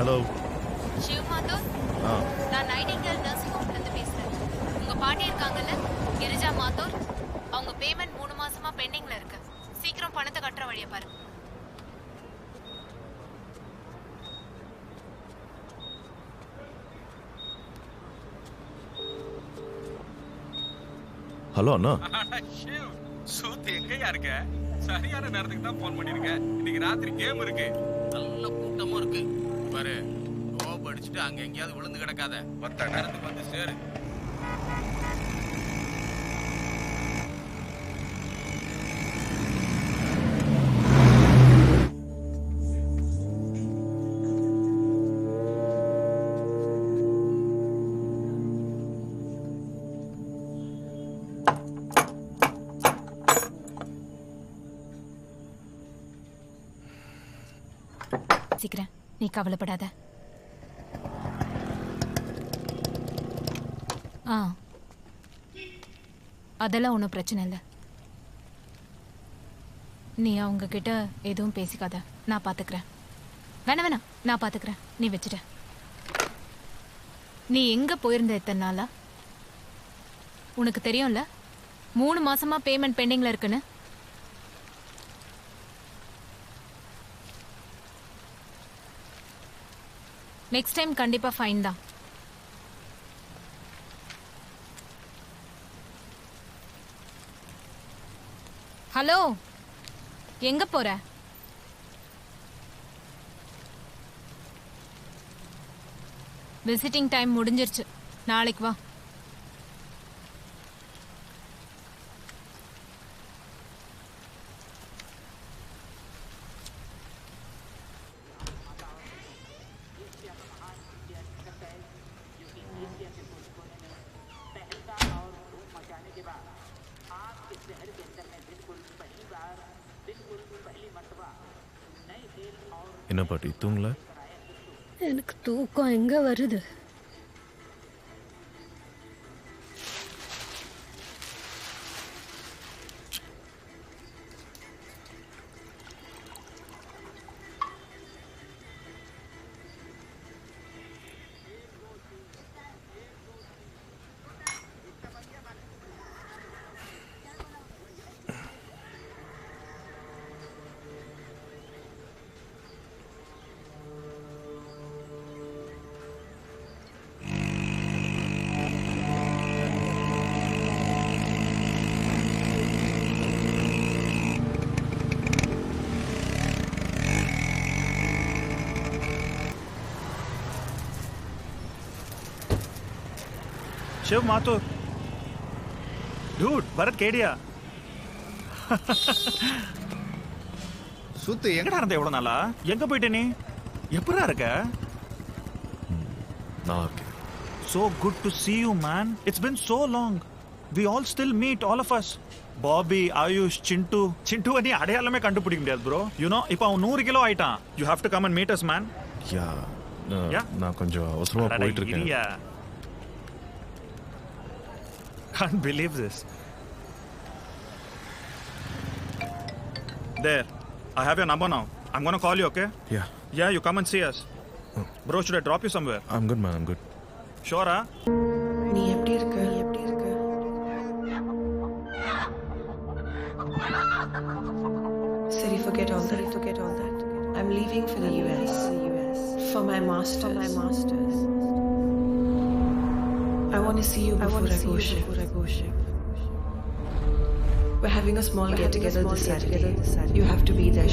Hello சிவ் மாத்தூர். நான் Nightingale nursing ஹோம்ல இருந்து பேசுறேன். உங்க பாட்டி இருக்காங்கல்ல, கிரிஜா மாத்தூர், அவங்க பேமெண்ட் 3 மாசமா பெண்டிங்ல இருக்கு. சீக்கிரம் பணத்தை கட்டுற வழியை பாருங்க. ஹலோ அண்ணா. ஷிவ், சூத் எங்கயா இருக்க? சரியான நேரத்துக்கு தான் ஃபோன் பண்ணிருக்க. இன்னைக்கு ராத்திரி கேம் இருக்கு. நல்ல கூட்டமா இருக்கு. பாரு, கோப் அடிச்சுட்டு அங்க எங்கயாவது விழுந்து கிடக்காத. 10 நேரத்துக்கு வந்து சேரு. சீக்கிரம், நீ கவலைப்படாத. அதெல்லாம் ஒன்றும் பிரச்சனை இல்லை. நீ அவங்க கிட்ட எதுவும் பேசிக்காத, நான் பாத்துக்கிறேன். வேணாம், நான் பாத்துக்கிறேன், நீ வச்சுட்ட. நீ எங்க போயிருந்த எத்தனை நாளா? உனக்கு தெரியும்ல 3 மாசமா பேமெண்ட் பெண்டிங்ல இருக்குன்னு. நெக்ஸ்ட் டைம் கண்டிப்பா ஃபைன் தான். ஹலோ, எங்க போற? விசிட்டிங் டைம் முடிஞ்சிருச்சு, நாளைக்கு வா. என்ன பாட்டி தூங்கல? எனக்கு தூக்கம் எங்க வருது? शिव माथुर, dude, भरत केडिया. சுத்து எங்கடா இருந்த எவ்வளவு நாளா? எங்க போயிட்ட நீ? எப்படா இருக்க? நான் இருக்கேன். So good to see you, man. It's been so long. We all still meet, all of us. Bobby, Ayush, Chintu. Chintu நீ அடையாளமே கண்டுபிடிக்க முடியாது bro. You know, இப்போ அவன் 100 கிலோ ஆயிட்டான். You have to come and meet us, man. நான் கொஞ்சம் அவசரமா போயிட்டு இருக்கேன். Can't believe this. There, I have your number now. I'm gonna call you, okay? Yeah, you come and see us. Bro, should I drop you somewhere? I'm good, man. I'm good. Sure, huh? நீ எப்படி இருக்க? சரி, forget all that. I'm leaving for the US for my masters. I want to see you before I go ship. We're having a small get-together this Saturday. You have to be there.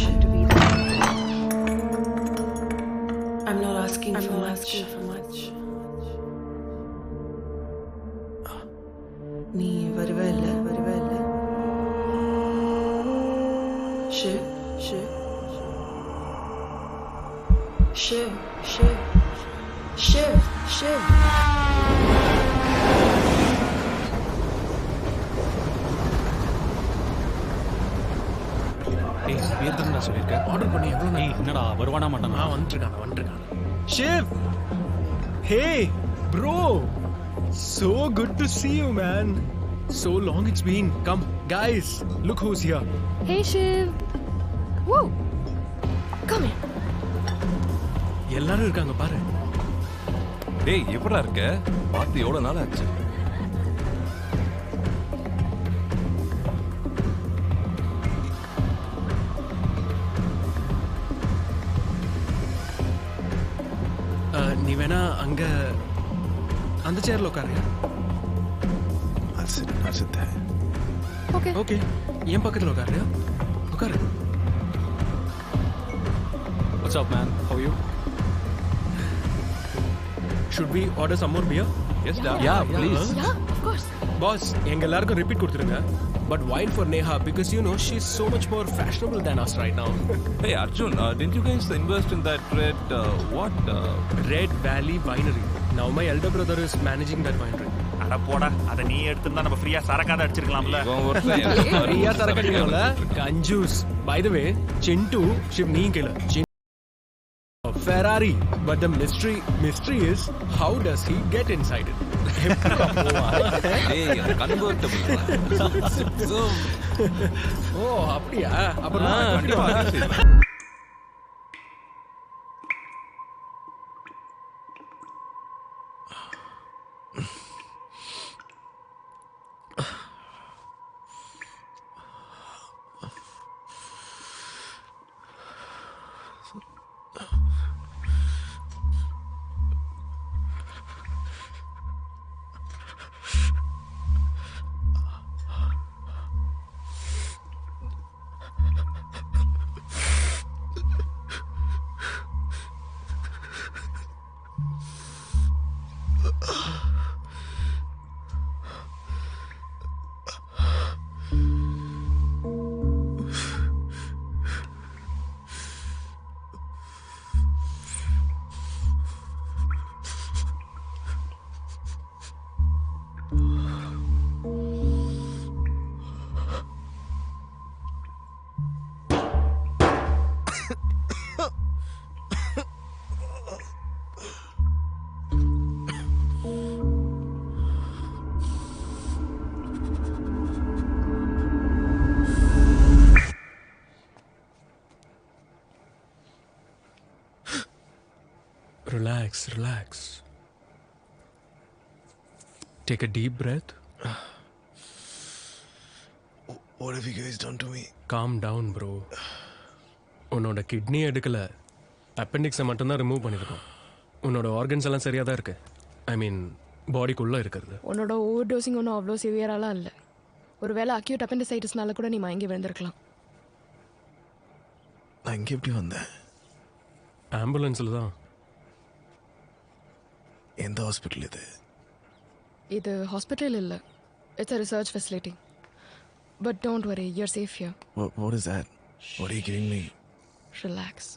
I'm not asking for much. நீ வருவே இல்ல. Shiv. நான் சொல்லியிருக்கேன். Order பண்ணி எவ்வளோ நாள்? என்னடா வருவானா மாட்டானா? வந்துருக்கான். Shiv! Hey, bro! So good to see you, man. So long it's been. Come, guys, look who's here. Hey, Shiv. Woo! Come here. எல்லாரும் இருக்காங்க பாரு. டேய் எப்படா இருக்க? பார்த்து எவ்வளவு நாள் ஆச்சு? நீ வேணா அங்க அந்த சேர்ல உட்காருங்க. ஓகே ஓகே, என் பக்கத்துல உட்காரு. உட்காரு. What's up man, how you? Should we order some more beer? Yes, da. Yeah, please. Yeah of course. Boss, எங்க எல்லாருக்கும் ரிப்பீட் கொடுத்துருங்க. But wine for Neha because you know she's so much more fashionable than us right now. Hey Arjun, didn't you guys invest in that Red Valley Winery. Now my elder brother is managing that winery. அட போடா, அதை நீ எடுத்திருந்தா நம்ம ஃப்ரீயா சரக்காத அடிச்சிருக்கலாம்ல. Priya Sarakadinola, Kanjus. By the way, Chintu, Shiv Ninkela. Ferrari. But the mystery is how does he get inside it? Hey, convertible. Oh, அப்படியா? அப்புறம் Relax. Take a deep breath. What have you guys done to me? Calm down, bro. உன்னோட kidney எடுக்கல, அப்பெண்டிக்ஸை மட்டும்தான் remove பண்ணியிருக்கோம். உன்னோட organs எல்லாம் சரியாக தான் இருக்கு. ஐ மீன் பாடிக்குள்ளே இருக்கிறது. உன்னோட ஓவர் டோசிங் ஒன்றும் அவ்வளோ சிவியராலாம் இல்லை. ஒருவேளை அக்யூட் அப்பெண்டிசைட்டிஸ்னால கூட நீ மயங்கி விழுந்திருக்கலாம். நான் இங்கே எப்படி வந்தேன்? ஆம்புலன்ஸில் தான். எந்த ஹாஸ்பிட்டல் இது? இது ஹாஸ்பிட்டல் இல்லை, it's a research facility. But don't worry, you're safe here. What is that? What are you giving me? Relax.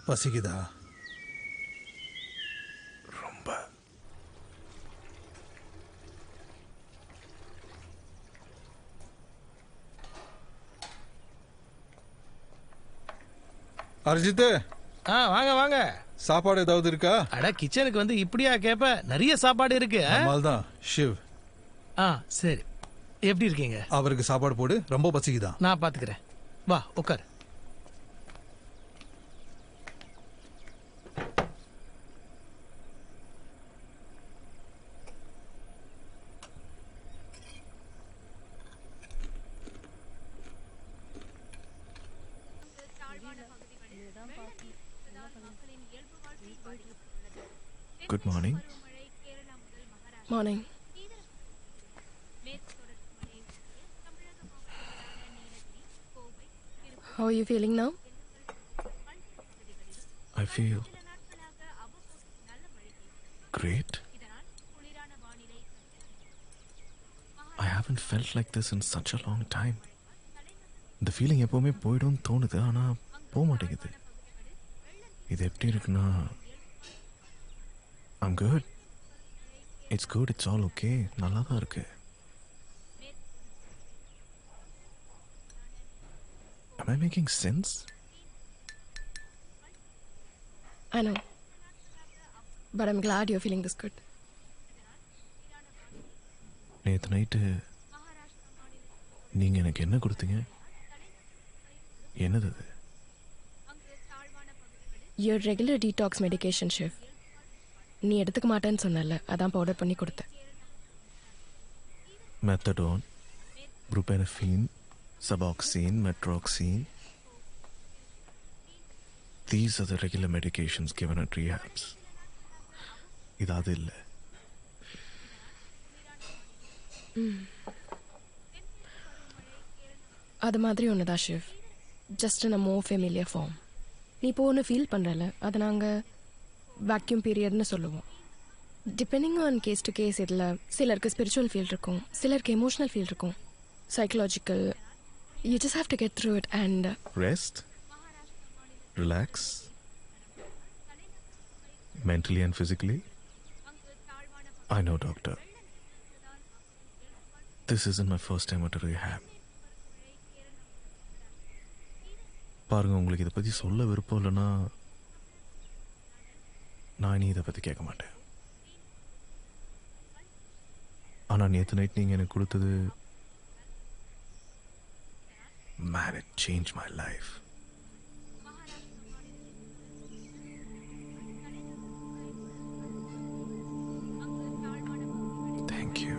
பசிக்குதா? ரொம்ப. அர்ஜித், வாங்க வாங்க. சாப்பாடு ஏதாவது இருக்கா? அட கிச்சனுக்கு வந்து இப்படியா கேப்ப? நிறைய சாப்பாடு இருக்கு. தான் ஷிவ். சரி, எப்படி இருக்கீங்க? அவருக்கு சாப்பாடு போடு, ரொம்ப பசிக்குதா. நான் பாத்துக்கிறேன். வா உட்கார். Good morning. Morning. How are you feeling now? I feel great. I haven't felt like this in such a long time. இந்த ஃபீலிங் எப்போவுமே போய்டும் தோணுது, ஆனால் போக மாட்டேங்குது. இது எப்படி இருக்குன்னா, I'm good. It's good, it's all okay. நல்லா தான் இருக்கு. Am I making sense? I know. But I'm glad you're feeling this good. நேற்று நைட்டு நீங்கள் எனக்கு என்ன கொடுத்தீங்க? என்னது அது? Your regular detox medication, Shiv. நீ எடுத்துக்க மாட்டேன்னு சொன்னல, அதான் பவுடர் பண்ணி கொடுத்தேன். Methadone, buprenorphine, Suboxone, Metroxine. These are the regular medications given at rehabs. இது அது இல்லை. அது மாதிரி ஒன்றுதான் Shiv, just in a more familiar form. நீ இப்போ ஒன்று ஃபீல் பண்ணுறல, அதை நாங்கள் வேக்யூம் பீரியட்னு சொல்லுவோம். Depending on case to case இதில் சிலருக்கு ஸ்பிரிச்சுவல் ஃபீல் இருக்கும், சிலருக்கு எமோஷ்னல் ஃபீல் இருக்கும், psychological. You just have to get through it and rest, relax, mentally and physically. I know, doctor. This isn't my first time at a rehab. பாருங்க, உங்களுக்கு இதை பற்றி சொல்ல விருப்பம் இல்லைன்னா நான் இனி இதை பற்றி கேட்க மாட்டேன். ஆனால் நேற்று நைட் நீங்கள் எனக்கு கொடுத்தது, man, it changed my life. Thank you.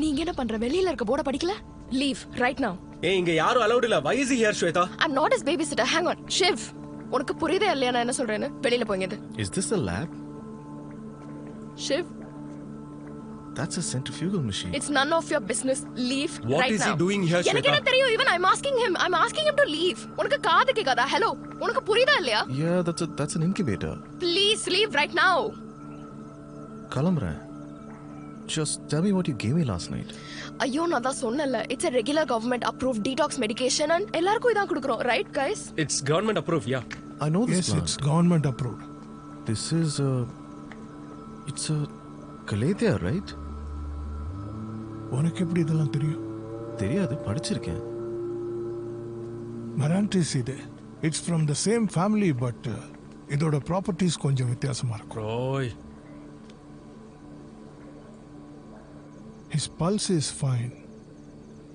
நீங்க என்ன பண்ற? வெளியில இருக்க போர்டை படிக்கல? Leave right now. ஏய், இங்க யாரும் அலௌட் இல்ல. why is he here, Shweta? I'm not his babysitter. Hang on. Shiv, உனக்கு புரியுதே இல்லையா நான் என்ன சொல்றேன்னு? வெளியில போங்க. Is this a lab? Shiv, that's a centrifugal machine. it's none of your business. Leave What right is now. he doing here, Shweta? எனக்கு என்ன தெரியும்? Even I'm asking him to leave. உனக்கு காது கேட்காதா? ஹலோ, உனக்கு புரியுதா இல்லையா? Yeah, that's an incubator. Please leave right now. கிளம்புறேன். Just tell me what you gave me last night. ஐயோ, நான் தான் சொன்னல, it's a regular government approved detox medication and எல்லாருக்கும் இதான் கொடுக்குறோம், right guys? It's government approved, yeah. I know this Yes, plant. it's government approved. This is it's a Calathea, right? உனக்கு எப்படி இதெல்லாம் தெரியும்? தெரியாது, படிச்சிருக்கேன். மரான்டிஸ் இது. It's from the same family, but இதோட ப்ராப்பர்ட்டிஸ் கொஞ்சம் வித்தியாசமா இருக்கும். Roy. His pulse is fine.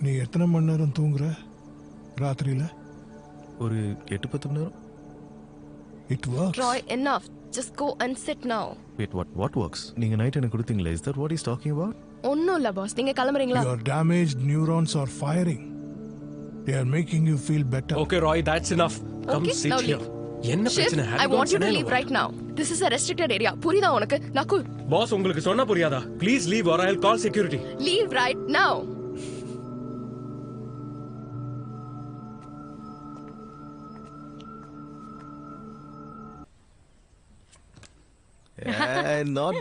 நீ எத்தனை மணி நேரம் தூங்குற ராத்திரியில? ஒரு 8-10 மணி நேரம். It works. Troy, enough. Just go and sit now. Wait, what works? நீங்க நைட் எனக்கு கொடுத்தீங்களா? Is that what he's talking about? ஒன்னும் இல்ல பாஸ், நீங்க கிளம்புறீங்களா? Your damaged neurons are firing. They are making you feel better. Okay, Roy, that's enough. Come Okay, sit now here. leave. என்ன Shiv, பிரச்சனை? I want you to leave right now. This is a restricted area. புரியுதா உனக்கு? Nakul, pass உங்களுக்கு சொன்னா புரியாதா? Please leave or I'll call security. leave right now. Hey, not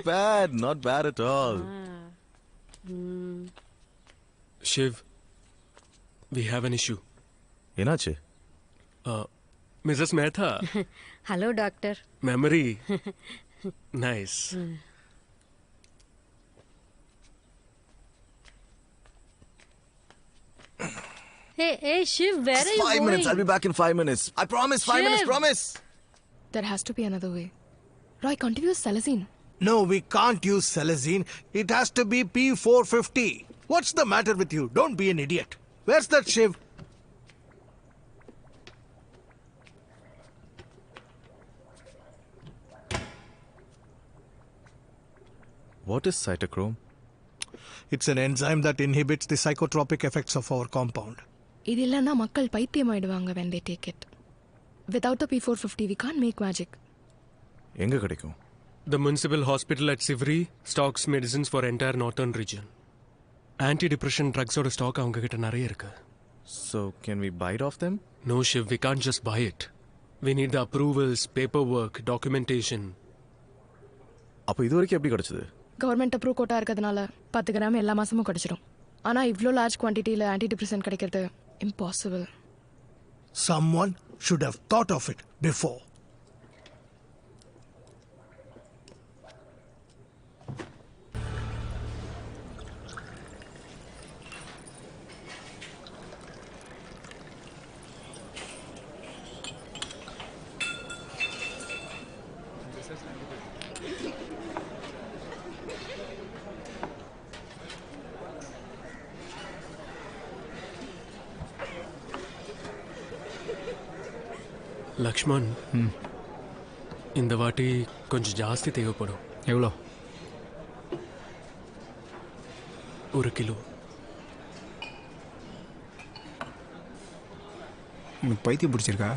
bad at all. Shiv, we have an issue. என்னாச்சு? Mrs. Mehta. Hello, doctor. Memory. Nice. Hey, Shiv, where are you going? 5 minutes. I'll be back in 5 minutes. I promise. 5 minutes. Shiv. Promise. There has to be another way. Roy, can't you use Salazine? No, we can't use Salazine. It has to be P450. What's the matter with you? Don't be an idiot. Where's that Shiv? What is cytochrome? It's an enzyme that inhibits the psychotropic effects of our compound. இது இல்லைன்னா மக்கள் பைத்தியமாயிடுவாங்க when they take it. Without the P450, we can't make magic. எங்க கிடைக்கும்? The municipal hospital at Sivri stocks medicines for entire northern region. Anti-depression drugs oda stock avanga kitta nariya irukku. So, can we buy it off them? No, Shiv, we can't just buy it. We need the approvals, paperwork, documentation. அப்போ இது வரைக்கும் எப்படி கிடைச்சது? Government approve quota இருக்கிறதுனால 10 gram எல்லா மாசமும் கிடைச்சிடும். ஆனா இவ்ளோ லார்ஜ் குவான்டிட்டியில ஆன்டி டிப்ரெசன்ட் கிடைக்கிறது impossible. Someone should have thought of it before. Lakshman, இந்த வாட்டி கொஞ்சம் ஜாஸ்தி தேவைப்படும். எவ்வளோ? 1 கிலோ. உனக்கு பைத்தியம் பிடிச்சிருக்கா?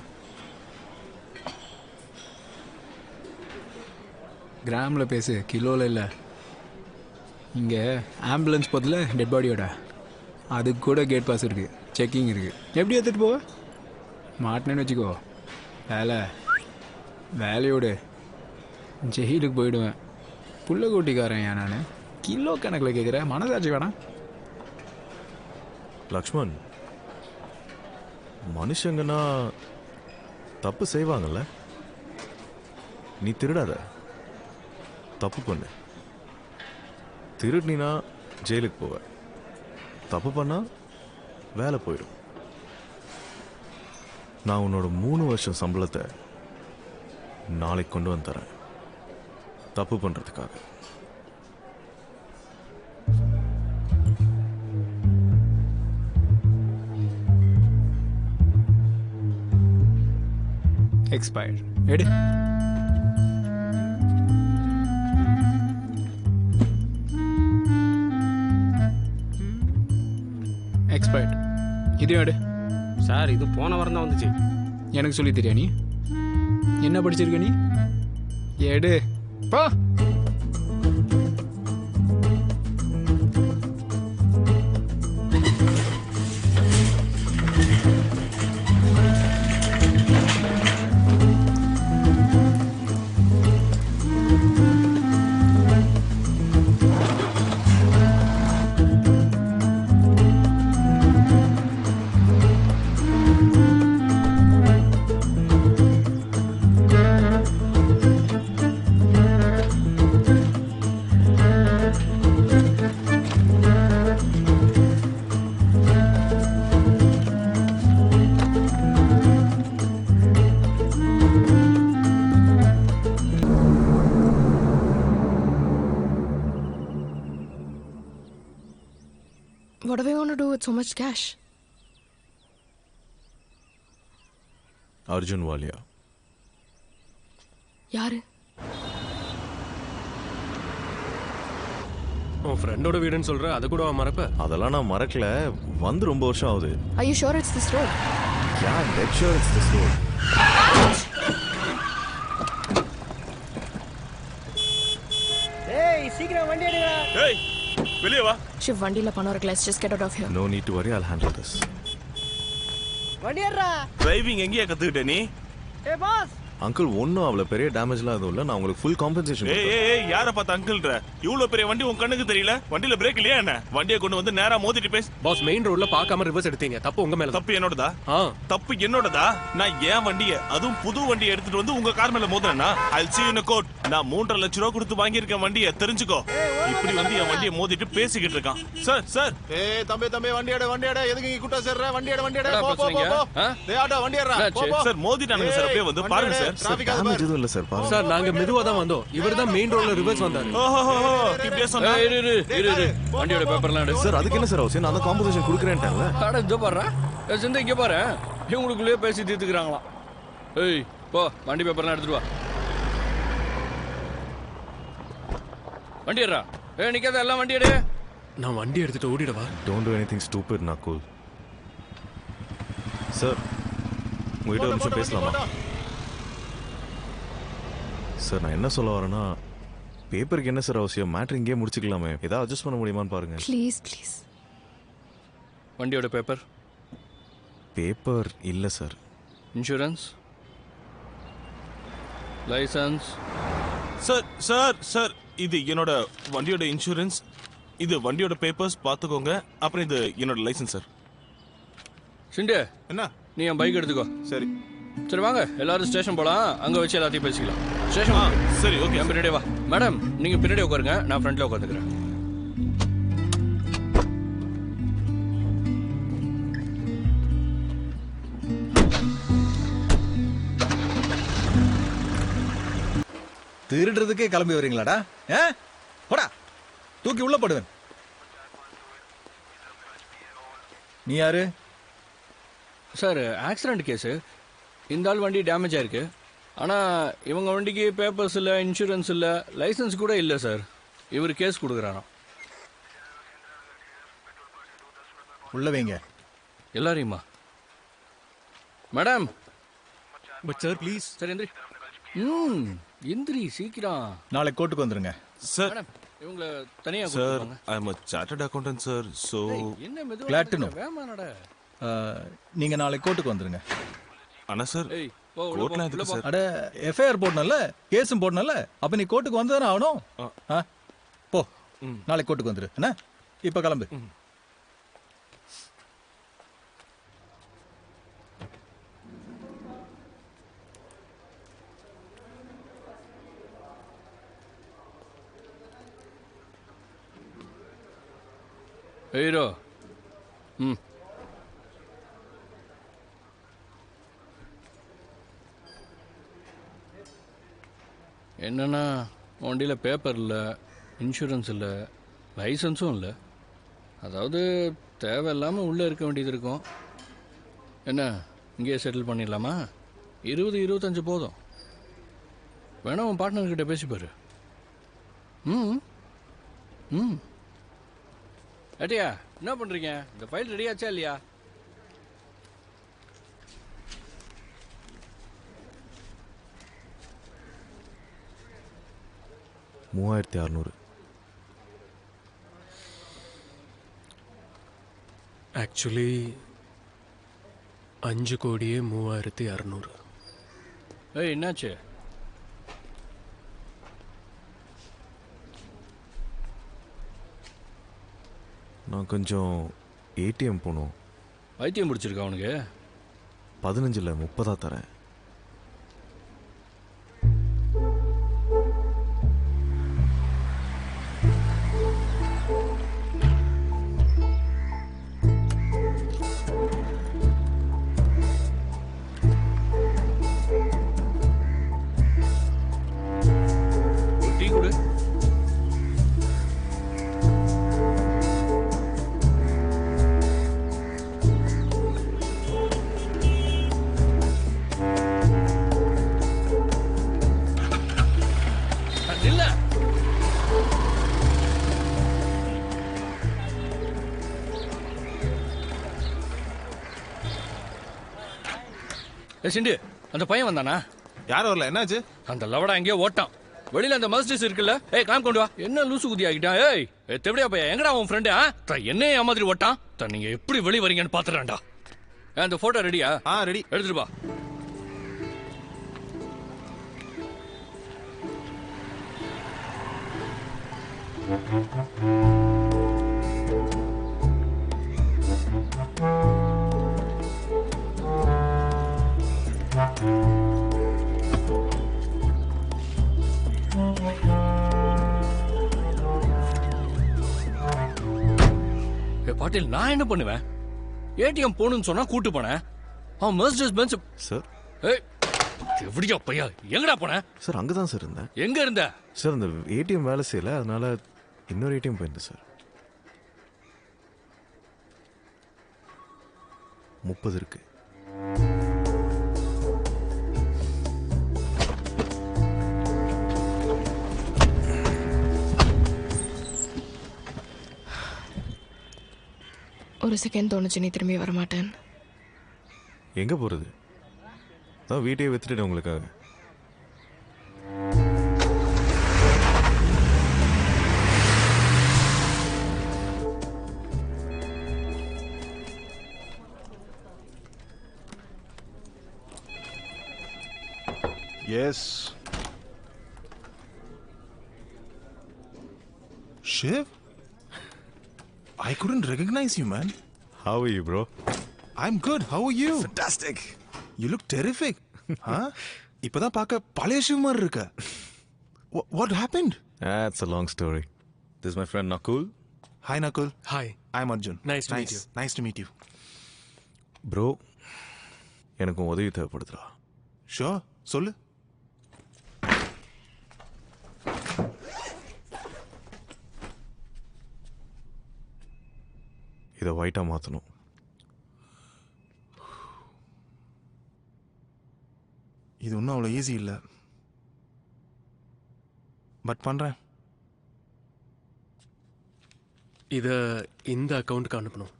கிராமில் பேசு, கிலோவில் இல்லை. இங்கே ஆம்புலன்ஸ் பதில் டெட் பாடியோட அதுக்கு கூட கேட் பாஸ் இருக்குது, செக்கிங் இருக்குது. எப்படி எடுத்துகிட்டு போவ? மாட்டினேன்னு வச்சுக்கோ, வேலையோடு ஜெயிலுக்கு போயிடுவேன். புள்ள கூட்டிக்காரன் ஏன் நான் கிலோ கணக்கில் கேட்குறேன்? மனசாட்சி வேணாம். லக்ஷ்மண், மனுஷங்கன்னா தப்பு செய்வாங்கல்ல. நீ திருடாத, தப்பு பண்ணு. திருடினா ஜெயிலுக்கு போவ, தப்பு பண்ணா வேலை போயிடும். நான் உன்னோட 3 வருஷம் சம்பளத்தை நாளைக்கு கொண்டு வந்து தரேன், தப்பு பண்றதுக்காக. எக்ஸ்பயர்ட் எடு. எக்ஸ்பயர்ட் இதையும் எடு. சார், இது போன வாரம் தான் வந்துச்சு. எனக்கு சொல்லி தெரியா? நீ என்ன படிச்சிருக்க? நீ எடு பா. What do we want to do with so much cash? Arjun Walia. யாரு? உன் ஃப்ரெண்டோட வீடுன்னு சொல்ற, அதை கூட அவன் மறப்ப? அதெல்லாம் நான் மறக்கல, வந்து ரொம்ப வருஷம் ஆகுது. Are you sure it's this road? Yeah, I'm dead sure it's this road. ஏய், சீக்கிரம் வண்டி எடுடா. ஏய், வெளிய வா. Shiv, வண்டியில பணம் இருக்கு. Let's just get out of here. No need to worry, I'll handle this. வண்டி ஏறா. டிரைவிங் எங்கேயா கத்துக்கிட்ட நீ? ஏய் பாஸ், அங்கிள் ஒன்றும் அவ்வளோ பெரிய டேமேஜ்லாம் எதுவும் இல்லை. நான் உங்களுக்கு ஃபுல் காம்பன்சேஷன். ஏய் யாரை பார்த்து அங்கிள்ன்ற? இவ்வளோ பெரிய வண்டி உன் கண்ணுக்கு தெரியல? வண்டியில பிரேக் இல்லையா என்ன? வண்டியை கொண்டு வந்து நேரா மோதிட்டு பேசு. பாஸ் மெயின் ரோட்ல பார்க்காம ரிவர்ஸ் எடுத்தீங்க. தப்பு உங்க மேல. தப்பு என்னோடதா? தப்பு என்னோடதா? நான் ஏன் வண்டியை, அதுவும் புது வண்டியை எடுத்துட்டு வந்து உங்க கார் மேல மோதுறேன்னா I'll see you in a court. நான் 3.5 லட்சம் ரூபா கொடுத்து வாங்கியிருக்கேன் வண்டியை, தெரிஞ்சுக்கோ. இப்படி வந்து என் வண்டியை மோதிட்டு பேசிக்கிட்டு இருக்கான். Sir sir. ஏய் தம்பி வண்டியட எதுக்கு இங்க கூட்டா சேர்ற? வண்டியட போ போ போ. டேய் ஆட்டோ வண்டியடா. சார் மோதிட்டானுங்க சார். அப்படியே வந்து பாருங்க சார். டேமேஜ் எதுவும் இல்லை சார். பாருங்க சார் நாங்க மெதுவா தான் வந்தோம். இவர் தான் மெயின் ரோட்ல ரிவர்ஸ் வந்தாரு. இப்படியே சொன்னா இரு வண்டியோட பேப்பர்லாம் எடு. சார் அதுக்கு என்ன சார் அவசியம்? நான் அந்த காம்பன்சேஷன் கொடுக்குறேன்ட்டாங்க. அட இதோ பாரு சிந்து இங்கே பாரு. இவங்களுக்குள்ளேயே பேசி தீர்த்துக்கிறாங்களாம். ஏய் போ வண்டி பேப்பர்லாம் எடுத்துட்டு வா. வண்டி எடுறா. நிக்காத எல்லாம் வண்டி எடு. நான் வண்டி எடுத்துட்டு ஓடிடவா? Don't do anything stupid, Nakul. Sir உங்ககிட்ட ஒரு நிமிஷம் பேசலாமா? சார் நான் என்ன சொல்ல வரேன்னா, பேப்பருக்கு என்ன சார் அவசியம்? மேட்ரு இங்கே முடிச்சுக்கலாமே. ஏதாவது அட்ஜஸ்ட் பண்ண முடியுமான்னு பாருங்க. ப்ளீஸ் வண்டியோட பேப்பர் பேப்பர் இல்லை sir. Insurance licence. Sir sir sir இது என்னோட வண்டியோட இன்சூரன்ஸ், இது வண்டியோட பேப்பர்ஸ் பார்த்துக்கோங்க. அப்புறம் இது என்னோட லைசன்ஸ் சார். சிண்டு என்ன? நீ என் பைக் எடுத்துக்கோ. சரி சரி வாங்க எல்லாரும் ஸ்டேஷன் போலாம். அங்க வச்சு எல்லாத்தையும் பேசிக்கலாம். ஸ்டேஷன் சரி ஓகே. என் பின்னாடியே வா. மேடம் நீங்க பின்னாடி உட்காருங்க, நான் ஃப்ரண்ட்ல உட்காந்துக்கிறேன். திருடுறதுக்கே கிளம்பி வரீங்களாடா? போடா, தூக்கி உள்ள போடுவேன். நீ யாரு? Sir accident case. இந்த ஆள் வண்டி டேமேஜ் ஆயிருக்கு. ஆனால் இவங்க வண்டிக்கு பேப்பர்ஸ் இல்லை, இன்சூரன்ஸ் இல்லை, லைசன்ஸ் கூட இல்லை சார். இவர் கேஸ் கொடுக்குறாராம். உள்ள வைங்க எல்லாரையுமா? Madam but sir please. Sir எந்திரி. எந்திரி சீக்கிரம். நாளைக்கு கோர்ட்டுக்கு வந்துருங்க சார். மேடம் இவங்கள தனியாக சார் கொடுத்துருவாங்க. ஐ அம் a chartered accountant sir. So என்ன Glad to know. மெதுவாக வேமானட. நீங்க நாளைக்கு கோர்ட்டுக்கு வந்துருங்க. அண்ணா சார் கோர்ட்லாம் எதுக்கு சார்? அட எஃப்ஐஆர் போடணும்ல, கேஸும் போடணும்ல. அப்ப நீ கோர்ட்டுக்கு வந்து தானே ஆகணும். போ நாளைக்கு கோர்ட்டுக்கு வந்துரு. என்ன இப்ப கிளம்பு. ஹீரோ என்னன்னா வண்டியில் பேப்பர் இல்லை, இன்சூரன்ஸ் இல்லை, லைசன்ஸும் இல்லை. அதாவது தேவையில்லாமல் உள்ளே இருக்க வேண்டியது இருக்கும். என்ன இங்கேயே செட்டில் பண்ணிடலாமா? 20-25 போதும். வேணா உன் பார்ட்னர்கிட்ட பேசிப்பாரு. ஏட்டியா என்ன பண்ணுறீங்க? இந்த ஃபைல் ரெடியாச்சா இல்லையா? $3600. ஆக்சுவலி 5,36,00,000. ஏய் என்னாச்சு? நான் கொஞ்சம் ஏடிஎம் போகணும். வைத்தியம் பிடிச்சிருக்கா அவனுக்கு? 15 இல்லை 30 தரேன். டீ கொடு. இல்ல சிண்டு அந்த பையன் வந்தானா? யாரும் வரல. என்னாச்சு? அந்த லவடா எங்கேயோ ஓட்டான். வெளியில அந்த மர்சிடிஸ் இருக்குல்ல, ஏய் காம் கொண்டு வா. என்ன லூசு குதி ஆகிட்டான்? ஏய் தெவடியா பையன் எங்கடா உன் ஃப்ரெண்டு? என்ன மாதிரி ஓட்டான்? நீங்க எப்படி வெளியே வரீங்கன்னு பாத்துறான்டா. அந்த போட்டோ ரெடியா? ரெடி. எடுத்துட்டு வா. பாட்டில் நான் என்ன பண்ணுவேன்? ஏடிஎம் போகணும்னு சொன்னா கூட்டு போனேன். அவன் மெர்சிடஸ் பென்ஸ் சார். ஏய் எப்படியா பையா எங்கடா போன? சார் அங்கே தான் சார் இருந்தேன். எங்க இருந்த? சார் அந்த ஏடிஎம் வேலை செய்யல, அதனால இன்னொரு ஏடிஎம் போயிருந்தேன் சார். 30 இருக்கு. ஒரு செகண்ட் தோணுச்சு நீ திரும்பி வரமாட்டேன். எங்கே போகிறது? தான் வீட்டையே வித்துட்டு உங்களுக்காக. Yes. Shiv? I couldn't recognize you, man. How are you, bro? I'm good. How are you? Fantastic. You look terrific. Huh? இப்பதான் பார்க்க பழைய Shiv மாதிரி இருக்க. What happened? That's a long story. This is my friend Nakul. Hi, Nakul. Hi. I'm Arjun. Nice to meet you. Nice to meet you. Bro, எனக்கு உதவி தேவைப்படுதுடா. Sure. சொல்லு. இதை ஒயிட்டாக மாற்றணும். இது ஒன்றும் அவ்வளோ ஈஸி இல்லை, பட் பண்ணுறேன். இதை இந்த அக்கௌண்ட்டுக்கு அனுப்பணும்.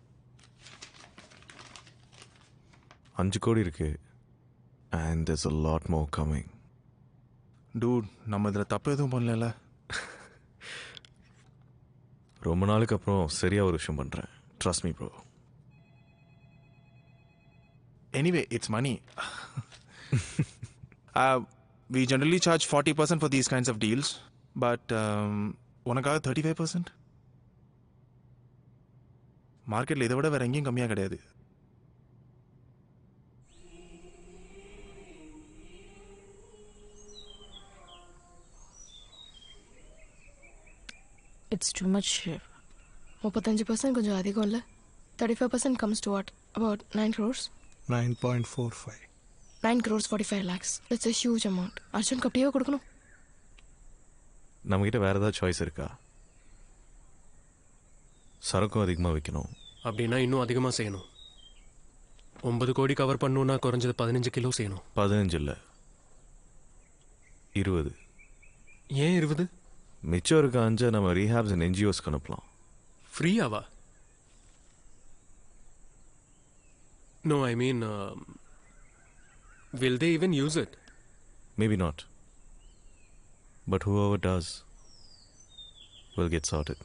5 கோடி இருக்கு. And there's a lot more coming. Dude, நம்ம இதில் தப்பு எதுவும் பண்ணல. ரொம்ப நாளுக்கு அப்புறம் சரியா ஒரு விஷயம் பண்ணுறேன். Trust me, bro. Anyway, it's money. We generally charge 40% for these kinds of deals, but உனக்காக 35%? மார்க்கெட்டில் இதை விட வேற எங்கேயும் கம்மியாக கிடையாது. It's too much. 35% கொஞ்சம் அதிகம் இல்லை? 35% comes to what? About 9 crores? 9.45. 9 crores 45 lakhs. That's a huge amount. அர்ஜுனுக்கு அப்படியே கொடுக்கணும். நம்மகிட்ட வேறு ஏதாவது சாய்ஸ் இருக்கா? சரக்கும் அதிகமாக வைக்கணும். அப்படின்னா இன்னும் அதிகமாக செய்யணும். 9 கோடி கவர் பண்ணணும்னா குறைஞ்சது 15 கிலோ செய்யணும். 15 இல்லை, 20. ஏன் 20? மிச்சம் இருக்க 5 நம்ம ரீஹாப்ஸ் அண்ட் என்ஜிஓஸ்க்கு அனுப்பலாம். ஃப்ரீயாவா? No, I mean, will they even use it? Maybe not. But whoever does will get sorted.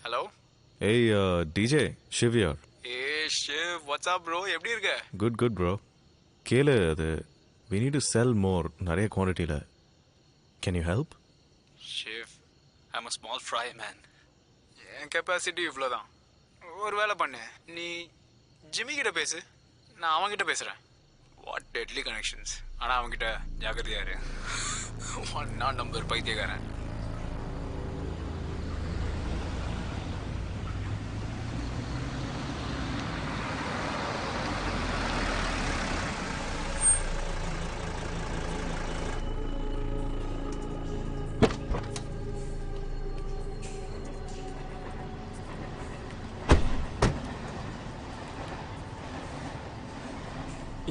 Hello. Hey, DJ, Shiv here. Hey Shiv, what's up bro? எப்படி இருக்க? Good bro. கேளு, அது we need to sell more, நிறைய குவான்டிட்டியில். Can you help? Shiv, I'm a small fry man. N capacity இவ்வளோதான். ஒரு வேலை பண்ணு, நீ ஜிம்மி கிட்ட பேசு, நான் அவன்கிட்ட பேசுகிறேன். What deadly connections. ஆனால் அவன்கிட்ட ஜாக்கிரதையாரு. 1 நம்பர் பைத்தியக்காரன்.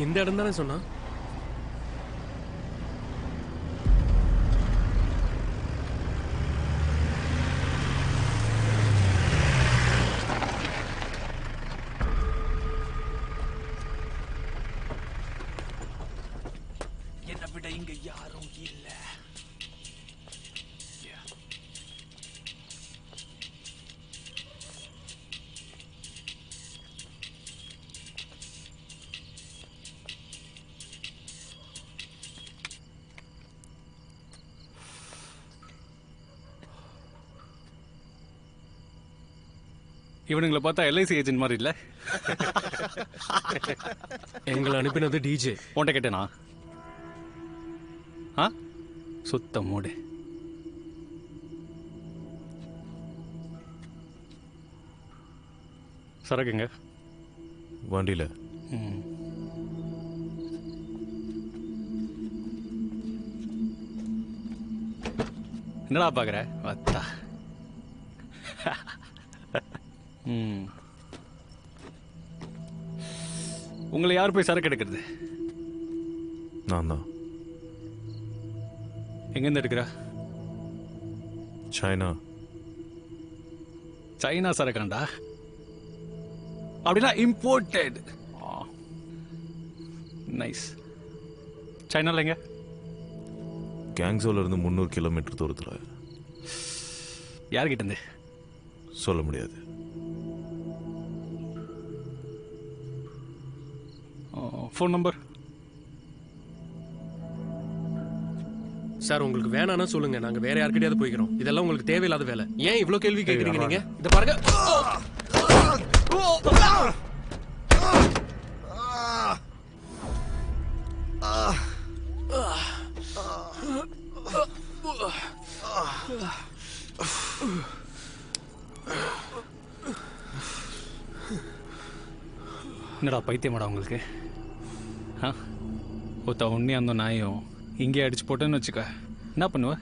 இந்த இடம் தானே சொன்னா? யாரும் இல்ல. இவனுங்களை பார்த்தா எல்ஐசி ஏஜென்ட் மாதிரி இல்ல. எங்களை அனுப்பினது டிஜே. உன்ட்ட கேட்டேனா? சுத்த மூடு. சரக்குங்க வண்டியில. என்னடா பாக்குற? வத்தா. உங்களை யார் போய் சரக்கு எடுக்கிறது? நான் தான். எங்கேருந்து எடுக்கிறா? சைனா. சைனா சரக்காண்டா? அப்படின்னா இம்போர்ட்டட். நைஸ். சைனால எங்க? கேங்ஸோல இருந்து 300 கிலோமீட்டர் தூரத்தில். யார்கிட்ட இருந்து? சொல்ல முடியாது. Phone number? சார் உங்களுக்கு வேணாம்னா சொல்லுங்க, நாங்க வேற யார்கிட்டயாவது போய்க்கிறோம். இதெல்லாம் உங்களுக்கு தேவையில்லாத வேலை. ஏன் இவ்வளவு கேள்வி கேட்குறீங்க நீங்க? இத பாருங்க. என்னடா பைத்தியமாடா உங்களுக்கு? ஒத்த உன்னே அந்த நாயும் இங்கே அடிச்சு போட்டேன்னு வச்சுக்க, என்ன பண்ணுவ?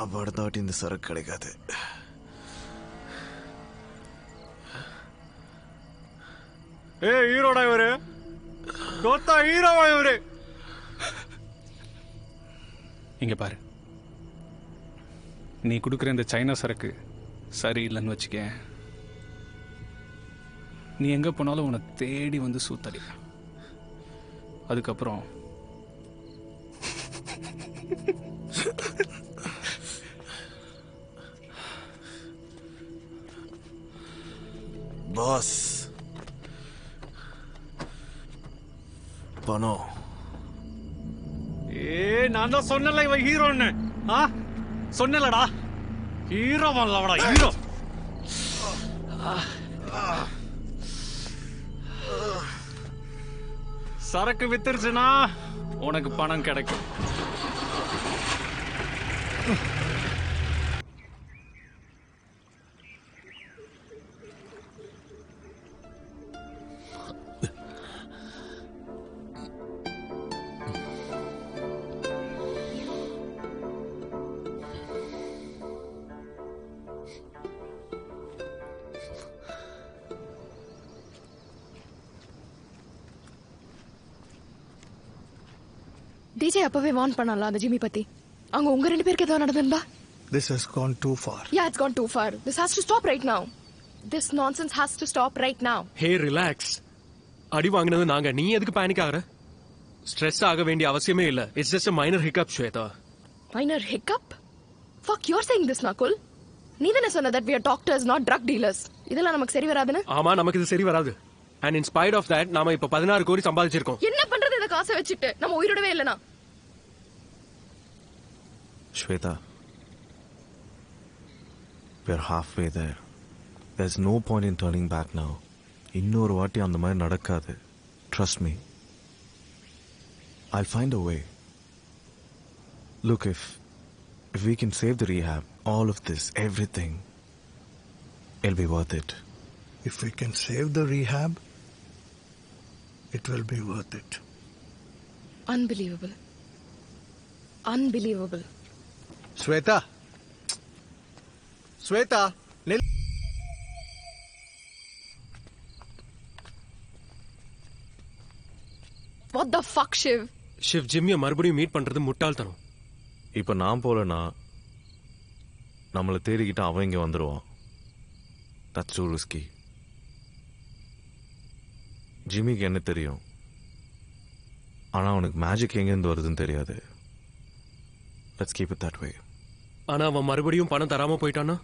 அப்போ அடுத்த வாட்டி இந்த சரக்கு கிடைக்காது. ஹீரோடா இவரு, கோத்தா ஹீரோவா இவரு. இங்க பாரு, நீ கொடுக்குற இந்த சைனா சரக்கு சரியில்லைன்னு வச்சுக்க, நீ எங்க போனாலும் உன்னை தேடி வந்து சூத்தடி. அதுக்கப்புறம் பாஸ் பணம். நான் தான் சொன்னல இவன் ஹீரோன்னு. சொன்னலடா, ஹீரோ வரலடா, ஹீரோ. சரக்கு வித்துருச்சுன்னா உனக்கு பணம் கிடைக்கும். டிஜே அப்பவே வார்ன் பண்ணல அந்த ஜிம்மி பத்தி. அங்க உங்க ரெண்டு பேருக்கு ஏதோ நடந்துருந்தா? This has gone too far. Yeah, it's gone too far. This has to stop right now. This nonsense has to stop right now. Hey, relax. அடி வாங்குனது நாங்க, நீ எதுக்கு பேனிக் ஆகுற? ஸ்ட்ரெஸ் ஆக வேண்டிய அவசியமே இல்ல. It's just a minor hiccup, Shweta. Minor hiccup? Fuck, you're saying this, Nakul. நீ தானே சொன்ன that we are doctors, not drug dealers. இதெல்லாம் நமக்கு சரி வராதுன்னு? ஆமா, நமக்கு இது சரி வராது. And in spite of that, நாம இப்ப 16 கோடி சம்பாதிச்சிருக்கோம். என்ன பண்றது இந்த காசை வச்சிட்டு? நம்ம உயிரோடவே இல்லனா? Shweta, we're halfway there. There's no point in turning back now. இன்னொரு வாட்டி அந்த மாதிரி நடக்காது. Trust me. I'll find a way. Look, if we can save the rehab, all of this, everything, it'll be worth it. If we can save the rehab, it will be worth it. Unbelievable. Unbelievable. Shweta. Shweta. What the fuck, Shiv? Shiv, ஜிம்மியை மறுபடியும் meet பண்றது முட்டாள்தனம். இப்போ நான் போலனா நம்மளை தேடிக்கிட்டு அவன் இங்கே வந்துடுவான். That's too risky. ஜிம்மிக்கு என்ன தெரியும், ஆனால் அவனுக்கு மேஜிக் எங்கேருந்து வருதுன்னு தெரியாது. Let's keep it that way. ஆனா அவன் மறுபடியும் பணம் தராம போயிட்டானா?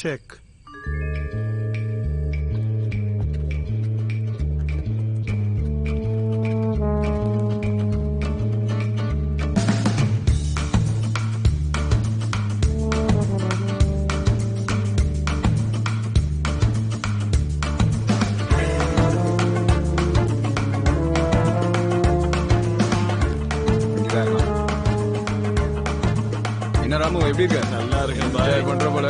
செக். என்ன ராமு எப்படி இருக்க? நல்லா இருக்கேன் பாய். பண்ற போல.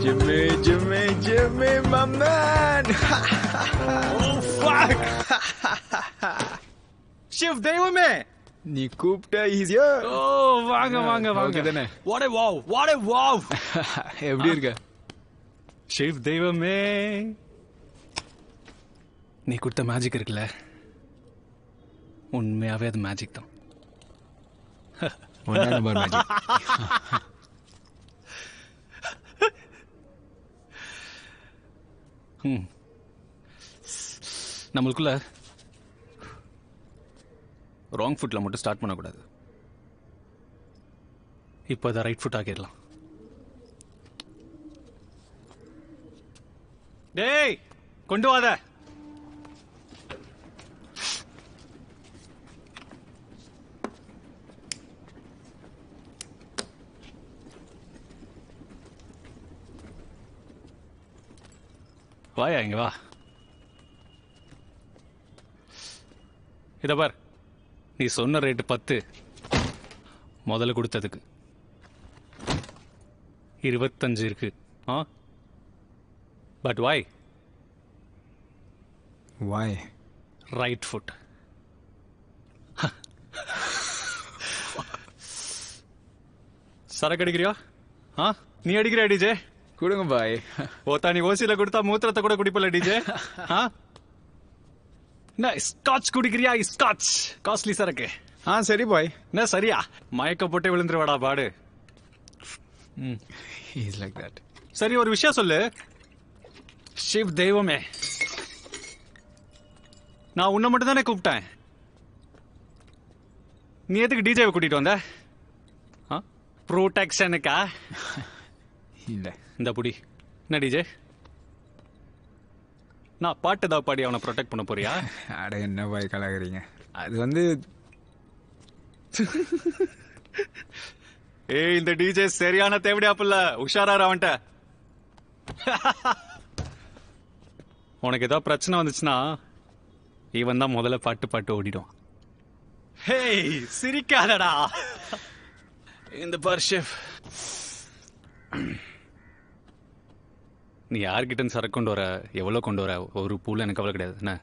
Jimmy, Jimmy, Jimmy, my man. Oh fuck. Shiv தெய்வமே. நீ கூப்பிட்ட ஈஸியா? ஓ வாங்க வாங்க வாங்க. தானே? What a wow, what a wow. எப்படி இருக்க? ஷிவ் தெய்வமே. நீ கொடுத்த மேஜிக் இருக்குல்ல, உண்மையாவே அது மேஜிக் தான். மேஜிக். நம்மளுக்குள்ள ராங் ஃபுட்ல மட்டும் ஸ்டார்ட் பண்ணக்கூடாது. இப்போ அதை ரைட் ஃபுட் ஆக்கிடலாம். டேய் கொண்டு வாத. வாயா இங்க வா. இத பார், நீ சொன்ன ரேட்டு 10, முதல்ல கொடுத்ததுக்கு 25 இருக்கு. But why why right foot. சரக்கு அடிக்கிறியா? நீ அடிக்கிறியா டிஜே? கொடுங்க பாய். ஓத்தா நீ ஓசியில கொடுத்தா மூத்திரத்தை கூட குடிப்பல டிஜே. ஸ்காட்ச் குடிக்கிறியா? ஸ்காட்ச் காஸ்ட்லி சரக்கு. சரி பாய். என்ன சரியா? மயக்க போட்டே விழுந்துருவாடா பாடு. He's like that. சரி ஒரு விஷயம் சொல்லு ஷிவ் தெய்வமே. நான் உன்னை மட்டும் தானே கூப்பிட்டேன். நீ எதுக்கு டிஜேவை கூட்டிட்டு வந்த? ப்ரோடெக்ஷனுக்கா? இல்ல. இந்த புடி என்ன டிஜே? நான் பாட்டு ஏதாவது பாடி அவனை ப்ரொடெக்ட் பண்ண போறியா? அட என்ன பாய் கலாகிறீங்க. அது வந்து ஏய் இந்த டிஜே சரியான தேவடியாப்புல. உஷாராரு அவன்ட்ட. உனக்கு ஏதாவது பிரச்சனை வந்துச்சுன்னா இவன் தான் முதல்ல பாட்டு ஓடிடும். ஹேய் சிரிக்காதடா. இந்த பார் ஷெஃப், நீ யார்கிட்ட சரக்கு கொண்டு வர, எவ்வளோ கொண்டு வர, ஒரு பூல எனக்கு கவலை கிடையாது. என்ன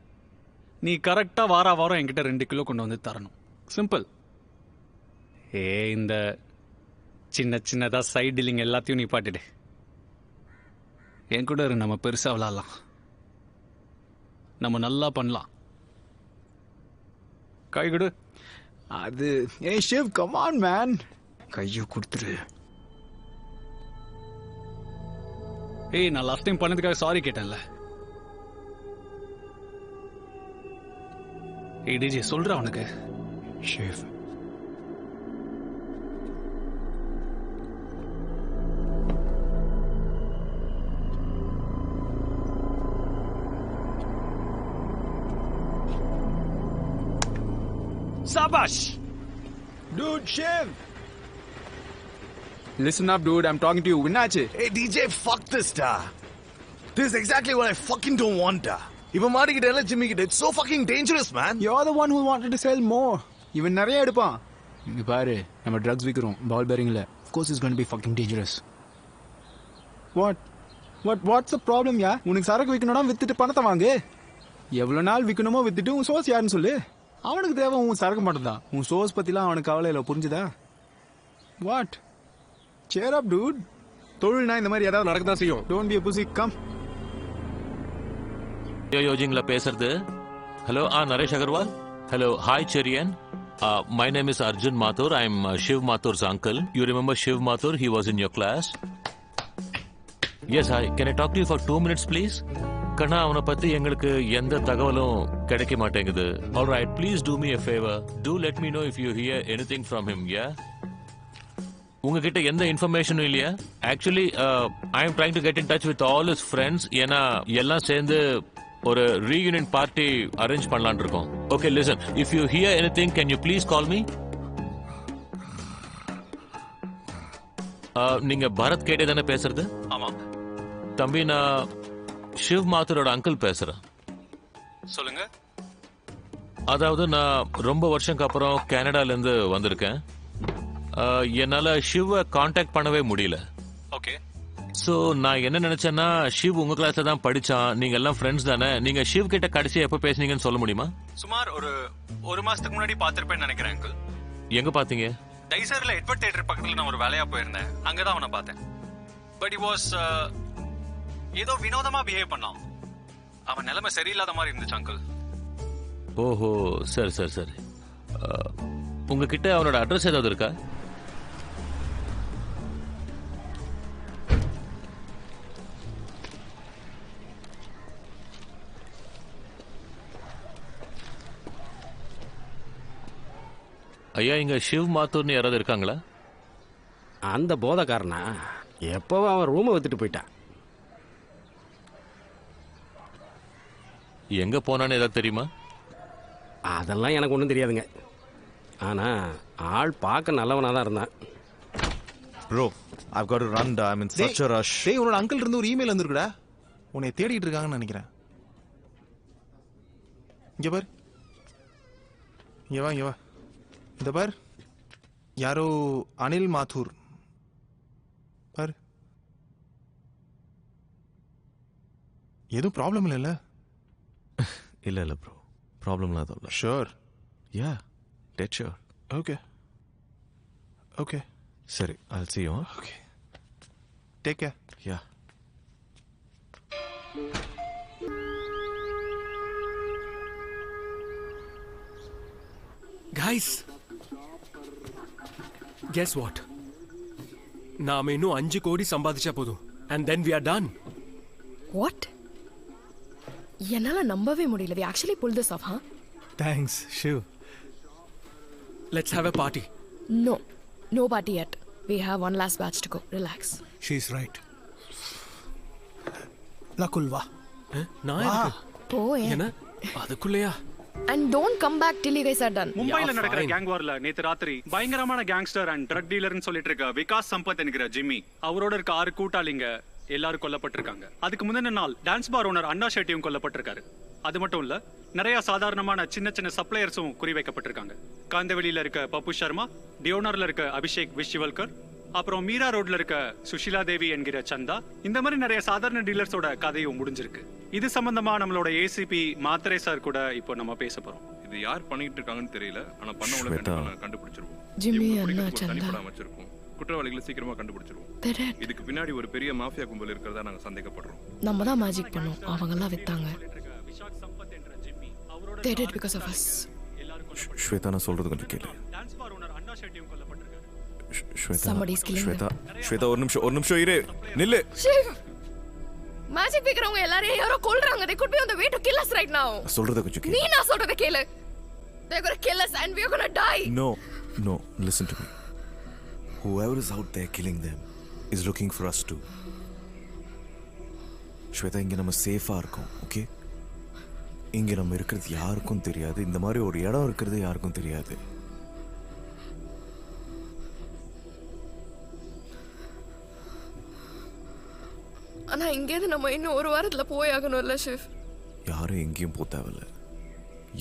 நீ கரெக்டா வாரம் என்கிட்ட 2 கிலோ கொண்டு வந்து தரணும். சிம்பிள். இந்த சின்னதா சைட் டீலிங் எல்லாத்தையும் நீ பாட்டுடு. என் கூட நம்ம பெருசா விளாடலாம், நம்ம நல்லா பண்ணலாம். கை கொடு. அது ஏய் ஷிவ் கம் ஆன் மேன், கையை கொடுத்துரு. ஏய் நான் லாஸ்ட் டைம் பண்ணதுக்காக சாரி கேட்டேன்ல. ஏய் டிஜே சொல்றா அவனுக்கு. Shiv Sabash! Dude, Shiv! Listen up, dude. I'm talking to you. Vinnachi. Hey, DJ, fuck this, da. This is exactly what I fucking don't want, da. Ivan Marikita, Jimmy, it's so fucking dangerous, man. You're the one who wanted to sell more. Even நிறைய எடுப்பான். இங்க பாரு, நம்ம drugs விக்கிறோம். Ball bearingல. Of course it's going to be fucking dangerous. What's the problem, யா? உனக்கு சரக்கு விக்கணும்னா வித்துட்டு பணத்தை வாங்கு. எவ்வளவு நாள் விக்கணுமோ வித்துட்டு உன் சோர்ஸ் யாருன்னு சொல்லு. அவனுக்கு தேவை உன் சரக்கு மட்டும் தான். உன் சோர்ஸ் பத்திலாம் அவனுக்கு கவலை இல்லை. புரிஞ்சுதா? வாட்? Chair up dude. தொழில்னா இந்த மாதிரி ஏதாவது நடக்கதான் செய்யும். Don't be a pussy. Come. யோஜிங்ல பேசுறது. Hello, Naresh Agarwal. Hello, hi Cherian. My name is Arjun Mathur. I'm Shiv Mathur's uncle. You remember Shiv Mathur? He was in your class. Yes, hi. Can I talk to you for 2 minutes, please? கண்ணா அவனை பத்தி எங்களுக்கு எந்த தகவலும் கிடைக்க மாட்டேங்குது. Alright, please do me a favor. Do let me know if you hear anything from him, yeah? உங்ககிட்ட எந்த இன்ஃபர்மேஷனும் இல்லையா? Actually I am trying to get in touch with all his friends. ஏன்னா எல்லாம் சேர்ந்து ஒரு ரீயூனியன் பார்ட்டி அரேஞ்ச் பண்ணலாம்னு இருக்கோம். Okay listen, if you here anything can you please call me? நீங்க பரத் கேட்டே தானே பேசுறது? ஆமா தம்பி, நான் ஷிவ் மாத்தரோட அங்கிள் பேசுறேன். சொல்லுங்க. அதாவது நான் ரொம்ப வருஷத்துக்கு அப்புறம் கனடால இருந்து வந்திருக்கேன். என்னால ஷிவை காண்டாக்ட் பண்ணவே முடியல. ஓகே. சோ நான் என்ன நினைச்சேன்னா, ஷிவ் உங்க கிளாஸ்ல தான் படிச்சான், நீங்க எல்லாம் ஃப்ரெண்ட்ஸ் தானே, நீங்க ஷிவ் கிட்ட கடைசியா எப்ப பேசுனீங்கன்னு சொல்ல முடியுமா? சுமார் ஒரு மாசத்துக்கு முன்னாடி பாத்திருப்பேன்னு நினைக்கிறேன் அங்கிள். எங்க பாத்தீங்க? டைசர்ல எட்வர்ட் தியேட்டர் பக்கத்துல நான் ஒரு வேலையா போயிருந்தேன். அங்கதான் அவனை பார்த்தேன். பட் he was ஏதோ வினோதமா பிஹேவ் பண்ணான். அவன் நிலைமை சரியில்லாத மாதிரி இருந்துச்சு அங்கிள். ஓஹோ, சரி சரி சரி. உங்ககிட்ட அவனோட அட்ரஸ் ஏதாவது இருக்கா? ஐயா, இங்க ஷிவ் மாத்தூர்னு யாராவது இருக்காங்களா? அந்த போதக்காரனா எப்பவும் அவன் ரூமை வித்துட்டு போயிட்டான். எங்க போனான்னு ஏதாவது தெரியுமா? அதெல்லாம் எனக்கு ஒன்றும் தெரியாதுங்க. ஆனா ஆள் பார்க்க நல்லவனா தான் இருந்தான். Bro, I've got to run. I'm in such a rush. டேய், உன்னோட அங்கிள் இருந்து ஒரு இமெயில் வந்திருக்குடா. உன்னை தேடிட்டு இருக்காங்கன்னு நினைக்கிறேன். இங்க பார், இங்க வா, இங்க வா. இந்த பார், யாரோ அனில் மாத்தூர் பார். எதுவும் ப்ராப்ளம் இல்லைல்ல? இல்லை இல்லை ப்ரோ, ப்ராப்ளம்லாம் எதுவும் இல்லை. ஷூர்? யா, டெட் ஷூர். ஓகே ஓகே சரி, I'll see you. Okay, take care. Yeah. Guys, guess what? நாம இன்னும் 5 கோடி சம்பாதிச்சா போதும். and then we are done. What? என்னால நம்பவே முடியல. we actually pulled this off, huh? Thanks, Shiv. Let's have a party. No party yet. We have one last batch to go. Relax. She's right. Lakulva. நான் என்ன அதுக்குள்ளயா? And don't come back till you guys are done. மும்பைல நடக்கிற gang வார்ல நேத்து ராத்திரி பயங்கரமான gangster and drug டீலர்னு சொல்லிட்டு இருக்க விகாஸ் சம்பத் என்கிற ஜிம்மி, அவரோட இருக்க 6 கூட்டாளிங்க எல்லாரும் கொல்லப்பட்டிருக்காங்க. அதுக்கு முந்தின நாள் டான்ஸ் பார் ஓனர் அண்ணா ஷெட்டியும் கொல்லப்பட்டிருக்காரு. அது மட்டும் இல்ல, நிறைய சாதாரணமான சின்ன சின்ன சப்ளையர்ஸும் குறிவைக்கப்பட்டிருக்காங்க. காந்தவெளியில இருக்க பப்பு சர்மா, டியோனர்ல இருக்க அபிஷேக் விஷிவல்கர், அப்புறம் மீரா ரோட்ல இருக்க சுஷிலா தேவி என்கிற சந்தா. இந்த மாதிரி நிறைய சாதாரண டீலர்ஸோட கதையும் முடிஞ்சிருக்கு. இது சம்பந்தமா நம்மளோட ஏசிபி மாத்ரே சார் கூட இப்போ நம்ம பேச போறோம். இது யார் பண்ணிட்டு இருக்காங்கன்னு தெரியல, ஆனா பண்ணவங்கள கண்டுபிடிச்சிருவோம். ஜிம்மி அண்ணா சந்தா தனிப்படம் வச்சிருக்கோம். குற்றவாளிகளை சீக்கிரமா கண்டுபிடிச்சிருவோம். இதுக்கு பின்னாடி ஒரு பெரிய மாஃபியா கும்பல் இருக்கிறதா நாங்க சந்தேகப்படுறோம். நம்ம தான் மேஜிக் பண்ணோம், அவங்க எல்லாம் வித்தாங்க. They did because of us. Shweta, நான் சொல்றது கொஞ்சம் கேளு. டான்ஸ் பார் ஓனர் அண்ணா ஷெட்டியும் கொல்லப்பட்டிருக்காரு. ஸ்வேதா, ஒரு நிமிஷம் இரு, நில்லு. மேஜிக் வைக்கிறவங்க எல்லாரையும் யாரோ கொல்றாங்க. They could be on the way to kill us right now. சொல்றத கொஞ்சம் கேளு. நீ நான் சொல்றத கேளு. They're going to kill us and we're going to die. No, listen to me. Whoever is out there killing them is looking for us too. Shweta, இங்க நம்ம சேஃபா இருக்கோம், ஓகே? இங்க நம்ம இருக்கிறது யாருக்கும் தெரியாது. இந்த மாதிரி ஒரு இடம் இருக்கிறது யாருக்கும் தெரியாது. ஆனா இங்கேருந்து நம்ம இன்னும் ஒரு வாரத்துல போய் ஆகணும்ல ஷிவ். யாரும் எங்கேயும் போக தேவையில்ல.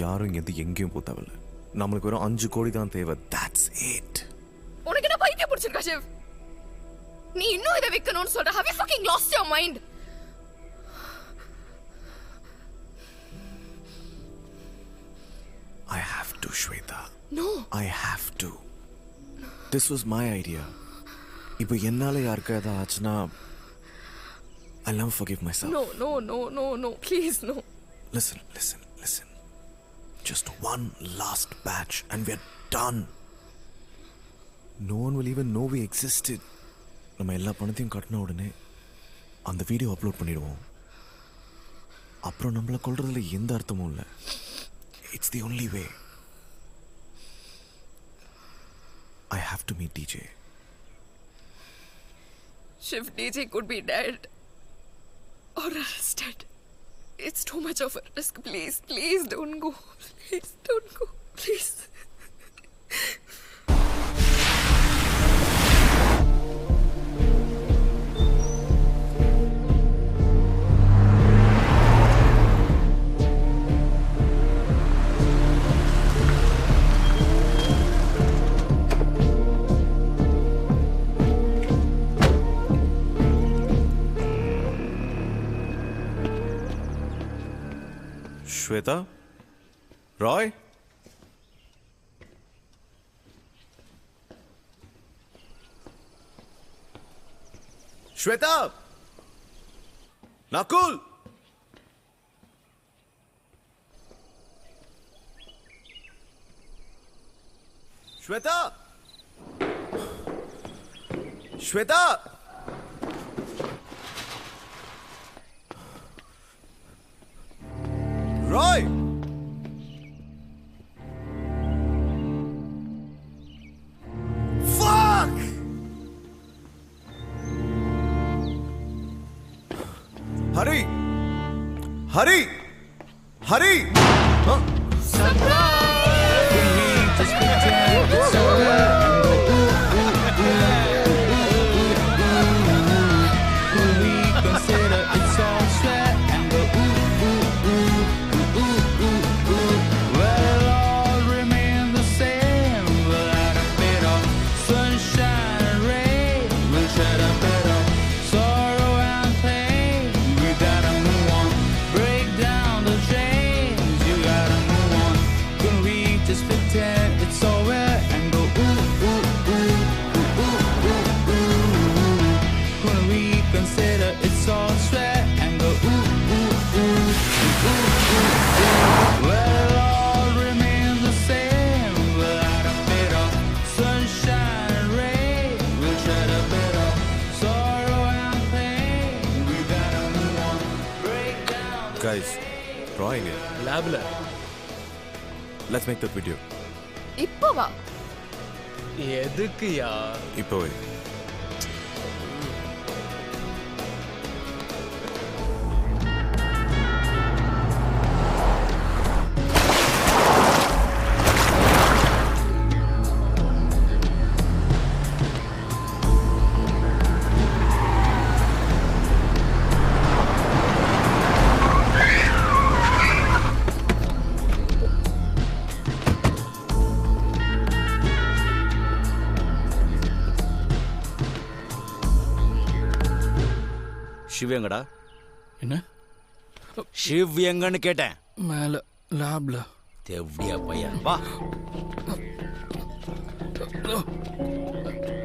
யாரும் இங்கேருந்து எங்கேயும் போக தேவையில்ல. நம்மளுக்கு வெறும் 5 கோடி தான் தேவை. That's it. உனக்கு என்ன பைத்தியம் பிடிச்சிருக்கா ஷிவ்? நீ இன்னும் இதை விற்கணும்னு சொல்ற. Have you fucking lost your mind? I have to, Shweta. No. I have to. This was my idea. இப்போ என்னால யாருக்கு ஏதாவது ஆச்சுன்னா I'll never forgive myself. No. Please, no. Listen. Just one last batch and we're done. No one will even know we existed. நம்ம எல்லா பணத்தையும் கட்டின உடனே அந்த வீடியோ அப்லோட் பண்ணிடுவோம். அப்புறம் நம்மளை கொல்றதுல எந்த அர்த்தமும் இல்லை. It's the only way. I have to meet DJ. Shiv, DJ could be dead or arrested. It's too much of a risk. Please, please don't go. Please don't go. Please. Shweta? Roy? Shweta! Nakul! Shweta! Shweta! Roy! Fuck! Hurry! Hurry! Hurry! Huh? Guys, drawing it. Labla. Let's make that video. இப்பவா? எதுக்குயா? இப்போவே. ஷிவ் எங்கடா? என்ன? ஷிவ் எங்கன்னு கேட்டேன். மேல லேப்ல. தேவடியா பையன் வா.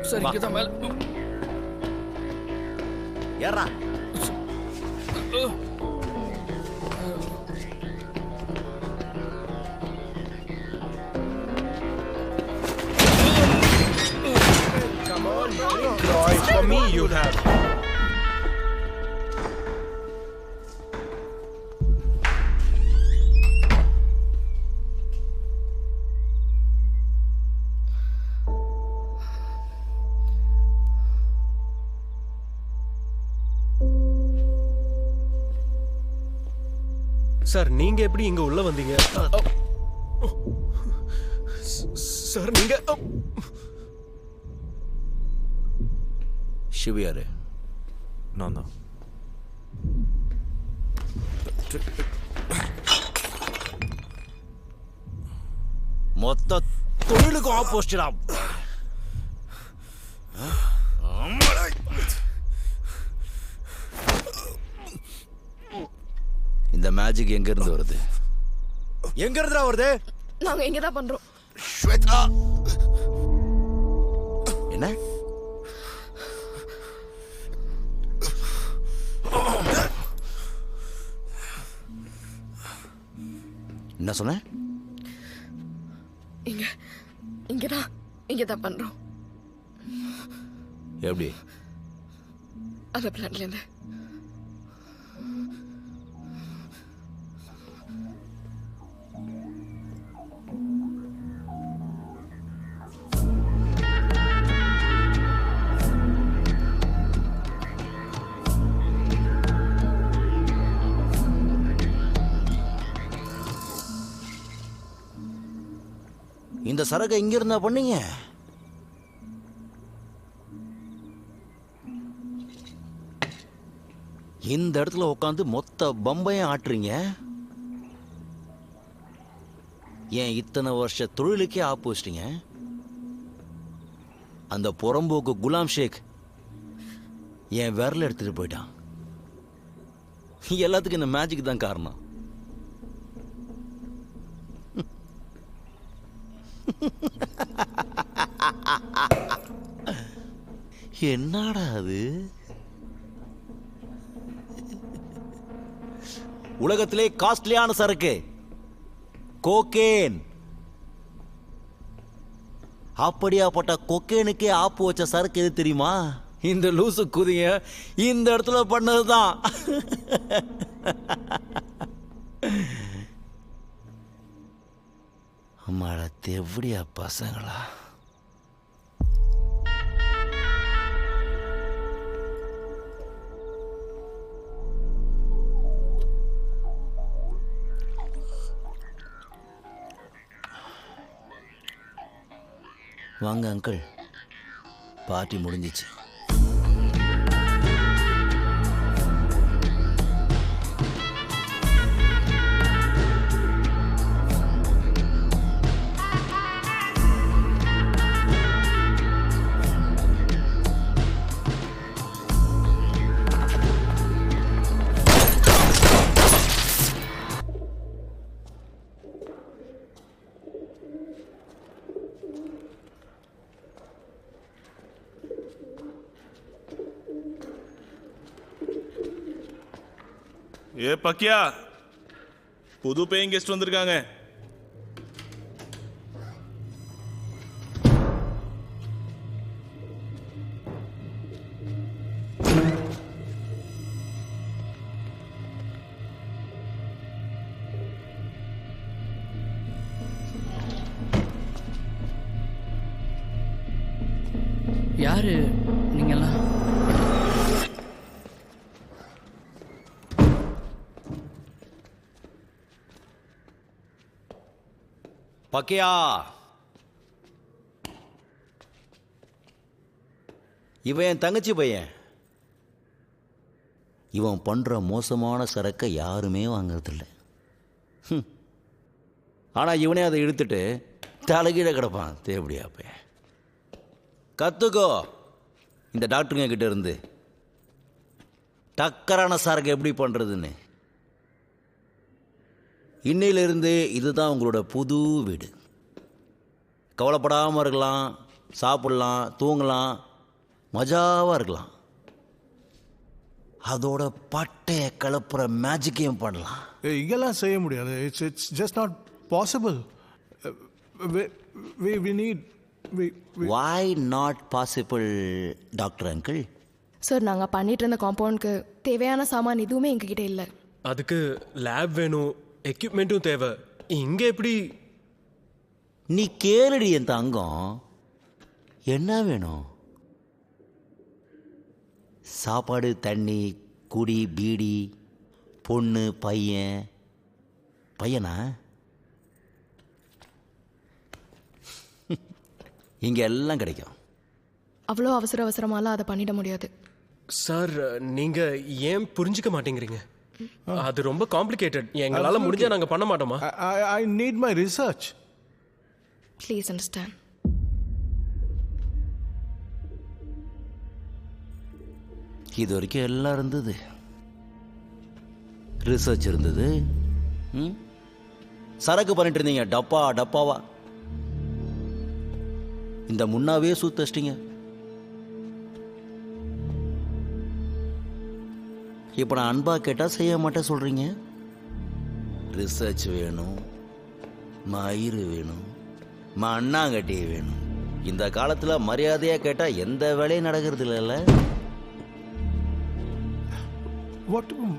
சரி கிட்ட மேல. ஏறா. Come on, Roy. For me, you have. Sir நீங்க எப்படி இங்க உள்ள வந்தீங்க? சார் நீங்க ஷிவ் யாரு? நான் தான். மொத்த தொழிலுக்கும் ஆப்போசிட்டா. இந்த மேஜிக் எங்க இருந்து வருது? எங்க இருந்து வருது? நாங்க இங்க தான் பண்றோம். ஸ்வேதா என்ன? என்ன சொன்ன? இங்க தான் பண்றோம். எப்படி? அந்த பிளான்ல இருந்து இந்த சரக்கை இங்க இருந்தா பண்ணீங்க? இந்த இடத்துல உட்காந்து மொத்த பம்பையும் ஆட்டுறீங்க. ஏன் இத்தனை வருஷ தொழிலுக்கே ஆப்பு வச்சிட்டீங்க? அந்த புறம்போக்கு குலாம் ஷேக் என் விரல எடுத்துட்டு போயிட்டான். எல்லாத்துக்கும் இந்த மேஜிக் தான் காரணம். என்னடா அது? உலகத்திலே காஸ்ட்லியான சரக்கு கோகேன். அப்படியாப்பட்ட கொக்கேனுக்கே ஆப்பு வச்ச சரக்கு எது தெரியுமா? இந்த லூசு குதிங்க இந்த இடத்துல பண்ணதுதான். அம்மாட தெவடியா பசங்களா. வாங்க அங்கிள், பார்ட்டி முடிஞ்சிச்சு. ஏ பக்கியா, புது பேயிங் கெஸ்ட் வந்திருக்காங்க. யாரு நீங்கெல்லாம்? பக்கையா, இவன் என் தங்கச்சி பையன். இவன் பண்ற மோசமான சரக்கை யாருமே வாங்கறதில்ல. ஆனா இவனே அதை இழுத்துட்டு தலைகீழ கிடப்பான். தேவடியா பையன். கத்துக்கோ இந்த டாக்டருங்க கிட்ட இருந்து டக்கரான சரக்கு எப்படி பண்றதுன்னு. இன்னையிலிருந்து இதுதான் உங்களோட புது வீடு. கவலைப்படாமல் இருக்கலாம், சாப்பிடலாம், தூங்கலாம், மஜாவாக இருக்கலாம். அதோட பட்டையை கலப்புற மேஜிக்கையும் பண்ணலாம். இதெல்லாம் செய்ய முடியாது. It's just not possible. we need why not possible doctor uncle? Sir, நாங்கள் பண்ணிட்டு இருந்த காம்பவுண்டுக்கு தேவையான சாமான் எதுவுமே எங்ககிட்ட இல்லை. அதுக்கு லேப் வேணும், எக்யூப்மெண்ட்டும் தேவை. இங்க எப்படி? நீ கேளுடி என் தங்கம், என்ன வேணும்? சாப்பாடு, தண்ணி, குடி, பீடி, பொண்ணு, பையன். பையனா? இங்க எல்லாம் கிடைக்கும். அவ்வளோ அவசரமாலாம் அதை பண்ணிட முடியாது சார். நீங்க ஏன் புரிஞ்சுக்க மாட்டேங்கிறீங்க? அது ரொம்ப காம்ப்ளிகேட்டட். எங்களால முடிஞ்சா நாங்க பண்ண மாட்டோமா? I need my research. Please understand. இது வரைக்கும் எல்லாம் இருந்தது. ரிசர்ச் இருந்தது, சரக்கு பண்ணிட்டு இருந்தீங்க டப்பா டப்பாவா. இந்த முன்னாவே சுத்தச்சிட்டீங்க. இப்போ நான் அன்பா கேட்டால் செய்ய மாட்டேன் சொல்கிறீங்க. ரிசர்ச் வேணும், மயிறு வேணும், அண்ணாங்கட்டி வேணும். இந்த காலத்தில் மரியாதையாக கேட்டால் எந்த வேலையும் நடக்கிறது இல்லைல்ல.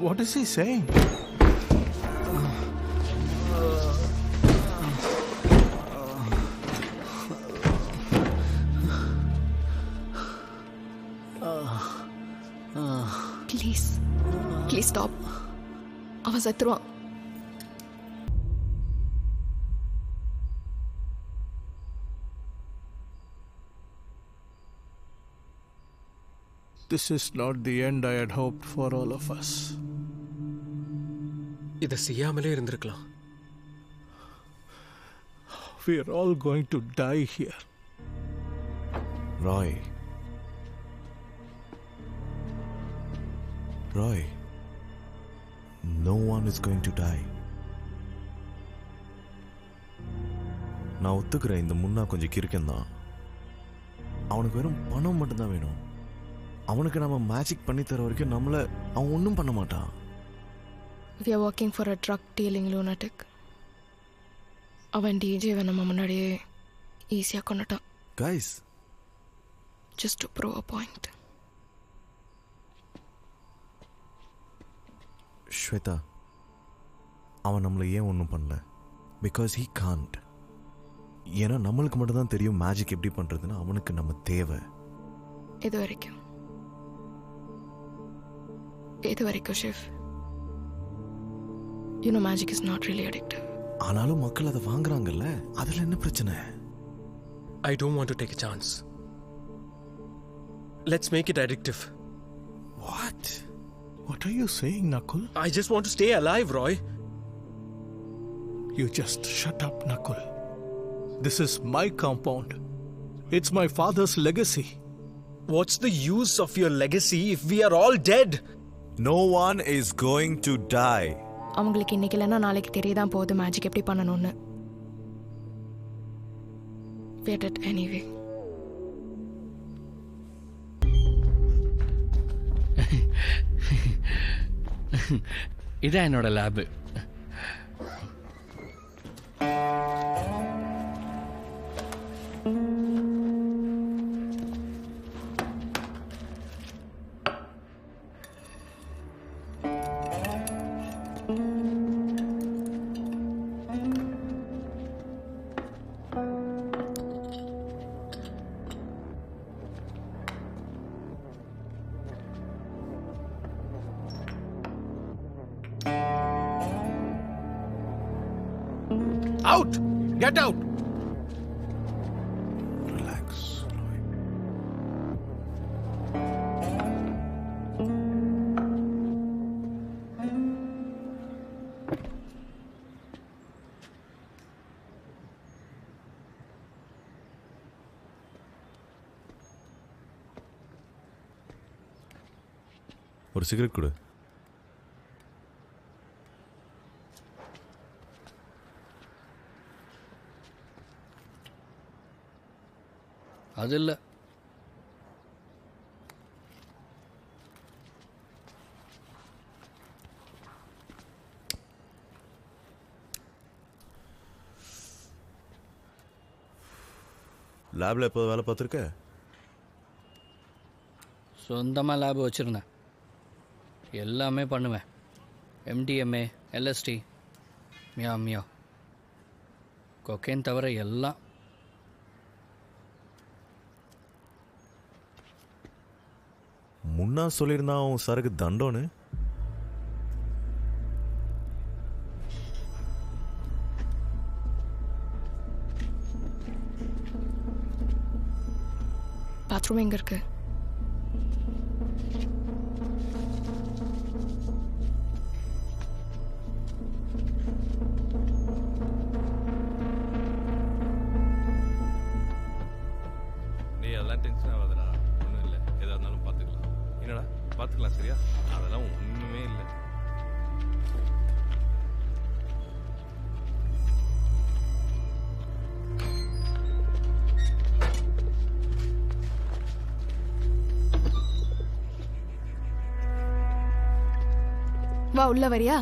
What is he saying? Please stop. அவன் செத்துருவான். This is not the end I had hoped for all of us. இதை செய்யாமலே இருந்திருக்கலாம். We are all going to die here. Roy. Roy. No one is going to die. நான் ஒத்துக்கிறேன், இந்த முன்னா கொஞ்சம் கிறுக்கன்தான். அவனுக்கு வெறும் பணம் மட்டும்தான் வேணும். அவனுக்கு நம்ம மேஜிக் பண்ணி தர வரைக்கும் நம்மள அவன் ஒன்றும் பண்ண மாட்டான். We are working for a drug dealing lunatic. அவன் டிஜேவை நம்ம முன்னாடியே ஈஸியாக கொண்டுட்டான். Guys. Just to prove a point. Shweta, அவன் நம்மளை ஏன் ஒன்றும் பண்ணல? Because he can't. ஏன்னா நம்மளுக்கு மட்டும்தான் தெரியும் மேஜிக் எப்படி பண்ணுறதுன்னு. அவனுக்கு நம்ம தேவை. இது வரைக்கும் Shiv, you know magic is not really addictive. ஆனாலும் மக்கள் அதை வாங்குறாங்கல்ல, அதில் என்ன பிரச்சனை? I don't want to take a chance. Let's make it addictive. What? What are you saying, Nakul? I just want to stay alive, Roy. You just shut up, Nakul. This is my compound. It's my father's legacy. What's the use of your legacy if we are all dead? No one is going to die. அவங்களுக்கு இன்னைக்கு இல்லைன்னா நாளைக்கு தெரியதான் போகுது magic எப்படி பண்ணணும்னு. We did anyway. இதான் என்னோட lab. Out! Get out! Relax, Roy. ஒரு சிகரெட் கொடு. அது இல்லை. லேபில் எப்போது வேலை பார்த்துருக்க? சொந்தமாக லேப் வச்சுருந்தேன். எல்லாமே பண்ணுவேன். MDMA, LSD, மியா கொக்கைன் தவிர எல்லாம். முன்னா சொல்லியிருந்தான் அவன் சரக்கு தண்டோன்னு. பாத்ரூம் எங்க இருக்கு? நீ அதெல்லாம் டென்ஷன் ஆகாதடா. ஒன்றும் இல்லை, எதாக இருந்தாலும் பார்த்துக்கலாம். என்னடா பார்த்துக்கலாம், சரியா? அதெல்லாம் ஒன்றுமே இல்லை. வா, உள்ள வரியா?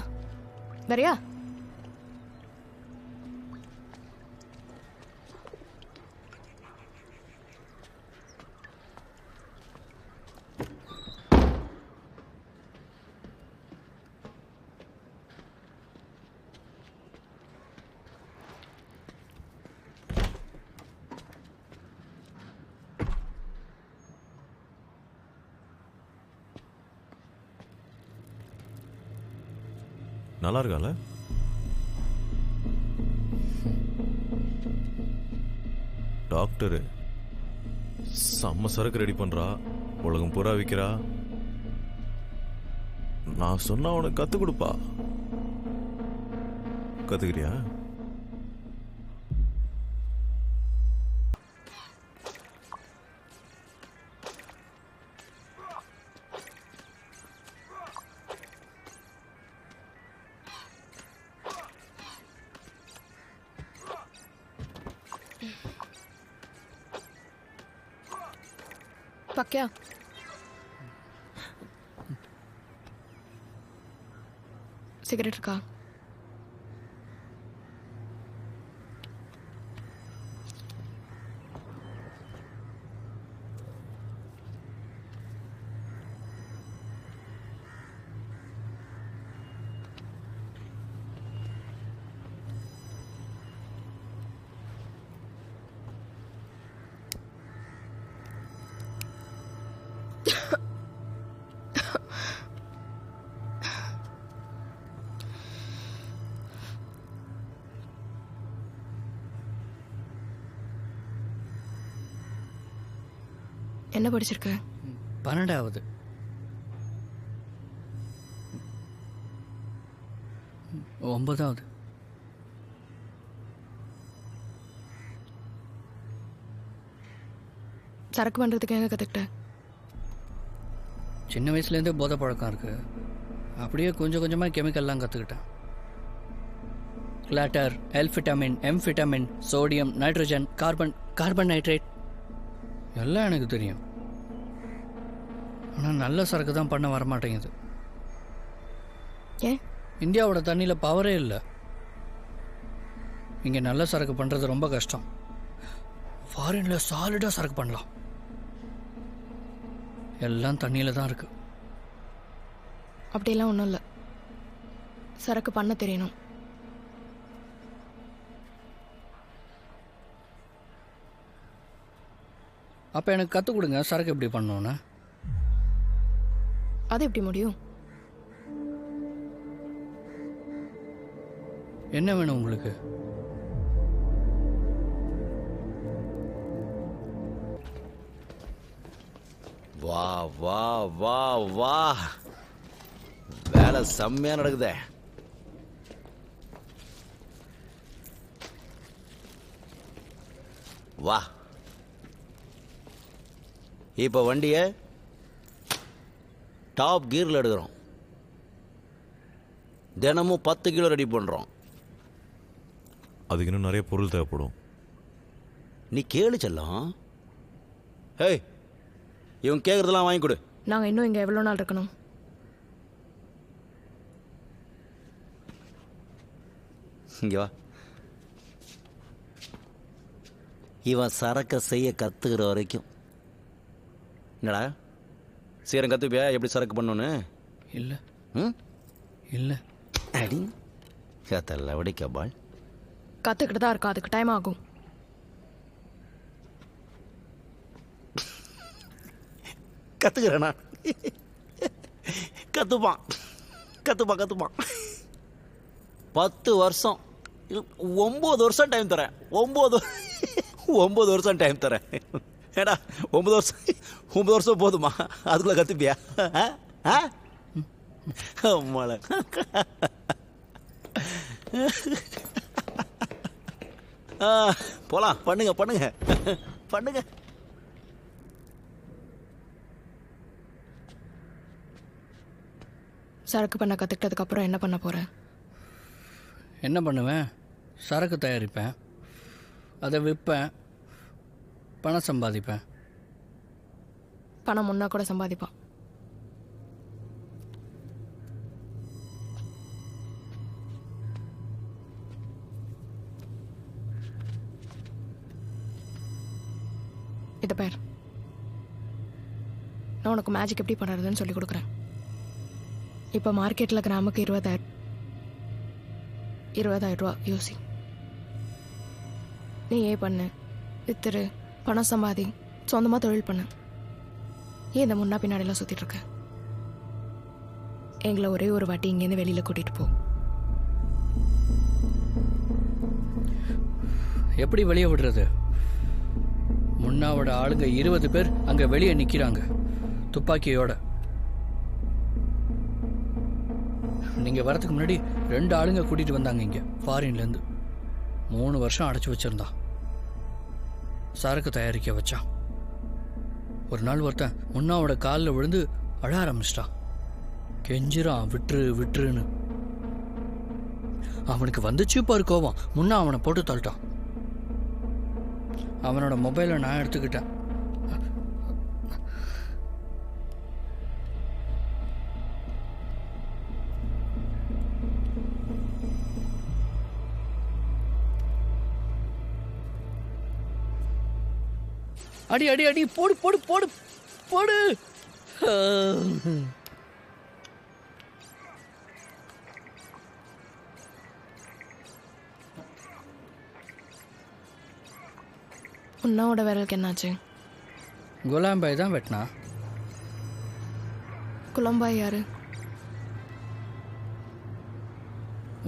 நல்லா இருக்கால? டாக்டரு செம்ம சரக்கு ரெடி பண்றா. உலகம் பூரா விற்கிறா. நான் சொன்னா உனக்கு கற்றுக் கொடுப்பா. கற்றுக்கிறியா? पक्या सिगरेट இருக்கா? என்ன படிச்சிருக்க? 12வது. ஒன்பதாவது. சரக்கு பண்றதுக்கு எங்க கத்துக்கிட்ட? சின்ன வயசுலேருந்தே போதை பழக்கம் இருக்கு. அப்படியே கொஞ்சம் கொஞ்சமாக கெமிக்கல்லாம் கற்றுக்கிட்டேன். Clatter, எல்ஃபிட்டமின், எம்ஃபிட்டமின், sodium, nitrogen, carbon nitrate எல்லாம் எனக்கு தெரியும். ஆனால் நல்ல சரக்கு தான் பண்ண வரமாட்டேங்குது. ஏன்? இந்தியாவோட தண்ணியில் பவரே இல்லை. இங்கே நல்ல சரக்கு பண்ணுறது ரொம்ப கஷ்டம். ஃபாரினில் சாலிடாக சரக்கு பண்ணலாம். எல்லாம் தண்ணியில் தான் இருக்கு. அப்படியெல்லாம் ஒன்றும் இல்லை. சரக்கு பண்ண தெரியணும். அப்போ எனக்கு கற்றுக் கொடுங்க சரக்கு எப்படி பண்ணணுன்னு. அது எப்படி முடியும்? என்ன வேணும் உங்களுக்கு? வா வா வா வா, வேலை செம்மையா நடக்குதே. வா, இப்போ வண்டியை டாப் கியரில் எடுக்கிறோம். தினமும் 10 கிலோ ரெடி பண்ணுறோம். அதுக்கு இன்னும் நிறைய பொருள் தேவைப்படும். நீ கேளு செல்லம். ஹேய், இவன் கேட்குறதெல்லாம் வாங்கி கொடு. நாங்கள் இன்னும் இங்கே எவ்வளோ நாள் இருக்கணும்? இங்கே வா. இவன் சரக்கை செய்ய கற்றுக்கிற வரைக்கும். என்னடா சீரம் கற்றுப்பியா எப்படி சரக்கு பண்ணணுன்னு? இல்லை. ம் இல்லை. அடி கத்தல்ல வடிக்க பால். கற்றுக்கிட்டு தான் இருக்கா, அதுக்கு டைம் ஆகும். கற்றுக்கிறேண்ணா. கற்றுப்பான் கற்றுப்பான் கற்றுப்பான். 10 வருஷம் 9 வருஷம் டைம் தரேன். 9 வருஷம் டைம் தரேன். ஏடா 9 வருஷம் போதுமா? அதுக்குள்ள கற்றுப்பியா? மழை போலாம். பண்ணுங்க பண்ணுங்க பண்ணுங்க. சரக்கு பண்ண கற்றுக்கிட்டதுக்கு அப்புறம் என்ன பண்ண போகிறேன்? என்ன பண்ணுவேன்? சரக்கு தயாரிப்பேன், அதை விற்பேன், பணம் சம்பாதிப்பேன். பணம் முன்னா கூட சம்பாதிப்பான். இதை பேர் நான் உனக்கு மேஜிக் எப்படி பண்ணுறதுன்னு சொல்லி கொடுக்குறேன். இப்போ மார்க்கெட்டில் கிராமுக்கு 20,000 ரூபா யோசி. நீ ஏன் பண்ணு, வித்துரு, பணம் சம்பாதி, சொந்தமாக தொழில் பண்ணு. ஏன் இந்த முன்னா பின்னாடிலாம் சுற்றிட்டு இருக்க? எங்களை ஒரே ஒரு வாட்டி இங்கேருந்து வெளியில் கூட்டிகிட்டு போ. எப்படி வெளியே விடுறது? முன்னாவோட ஆளுங்க 20 பேர் அங்கே வெளியே நிற்கிறாங்க. துப்பாக்கியோட. நீங்கள் வரதுக்கு முன்னாடி 2 ஆளுங்க கூட்டிகிட்டு வந்தாங்க இங்கே ஃபாரின்லேருந்து. 3 வருஷம் அடைச்சி வச்சுருந்தான். சரக்கு தயாரிக்க வச்சான். ஒரு நாள் ஒருத்தன் முன்னாவோட காலில் விழுந்து அழ ஆரம்பிச்சிட்டான். கெஞ்சிரான், விட்டுரு விட்டுருன்னு. அவனுக்கு வந்துச்சு பாரு கோவம். முன்னா அவனை போட்டு தள்ளிட்டான். அவனோட மொபைலை நான் எடுத்துக்கிட்டேன். அடி அடி அடி, போடு போடு போடு போடு. உன்னாவோட விரலுக்கு என்னாச்சு? குலாம்பாய் தான் வெட்டினா. குலாம்பாய் யாரு?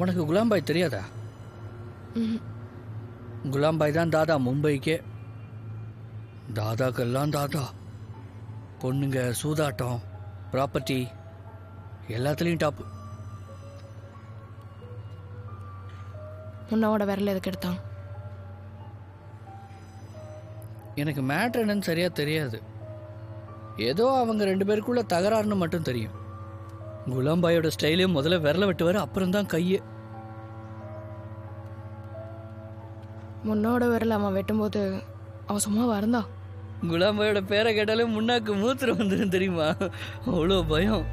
உனக்கு குலாம்பாய் தெரியாதா? குலாம்பாய் தான் தாதா மும்பைக்கே. தாதாக்கெல்லாம் தாதா. பொண்ணுங்க, சூதாட்டம், ப்ராப்பர்ட்டி எல்லாத்துலேயும் டாப்பு. உன்னாவோட விரல் எதுக்கு எடுத்தான்? எனக்கு மேட்ரு என்னன்னு சரியா தெரியாது. ஏதோ அவங்க 2 பேருக்குள்ள தகராறுன்னு மட்டும் தெரியும். குலாம்பாயோட ஸ்டைலே முதல்ல விரல வெட்டுவார், அப்புறம் தான் கையே. முன்னோட விரல் அவன் வெட்டும்போது அவன் சும்மா வரந்தா. குலாம்பாயோட பேரை கேட்டாலே முன்னாக்கு மூத்திரம் வந்துடும் தெரியுமா? அவ்வளோ பயம்.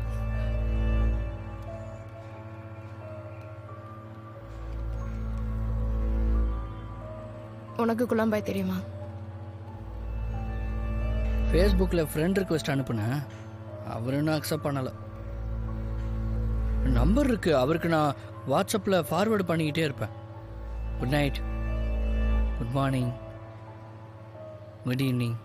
உனக்கு குலாம்பாய் தெரியுமா? ஃபேஸ்புக்கில் ஃப்ரெண்ட் ரிக்வெஸ்ட் அனுப்புனேன். அவர் இன்னும் அக்செப்ட் பண்ணலை. நம்பர் இருக்கு அவருக்கு. நான் வாட்ஸ்அப்பில் ஃபார்வேர்டு பண்ணிக்கிட்டே இருப்பேன். Good night, good morning, good evening.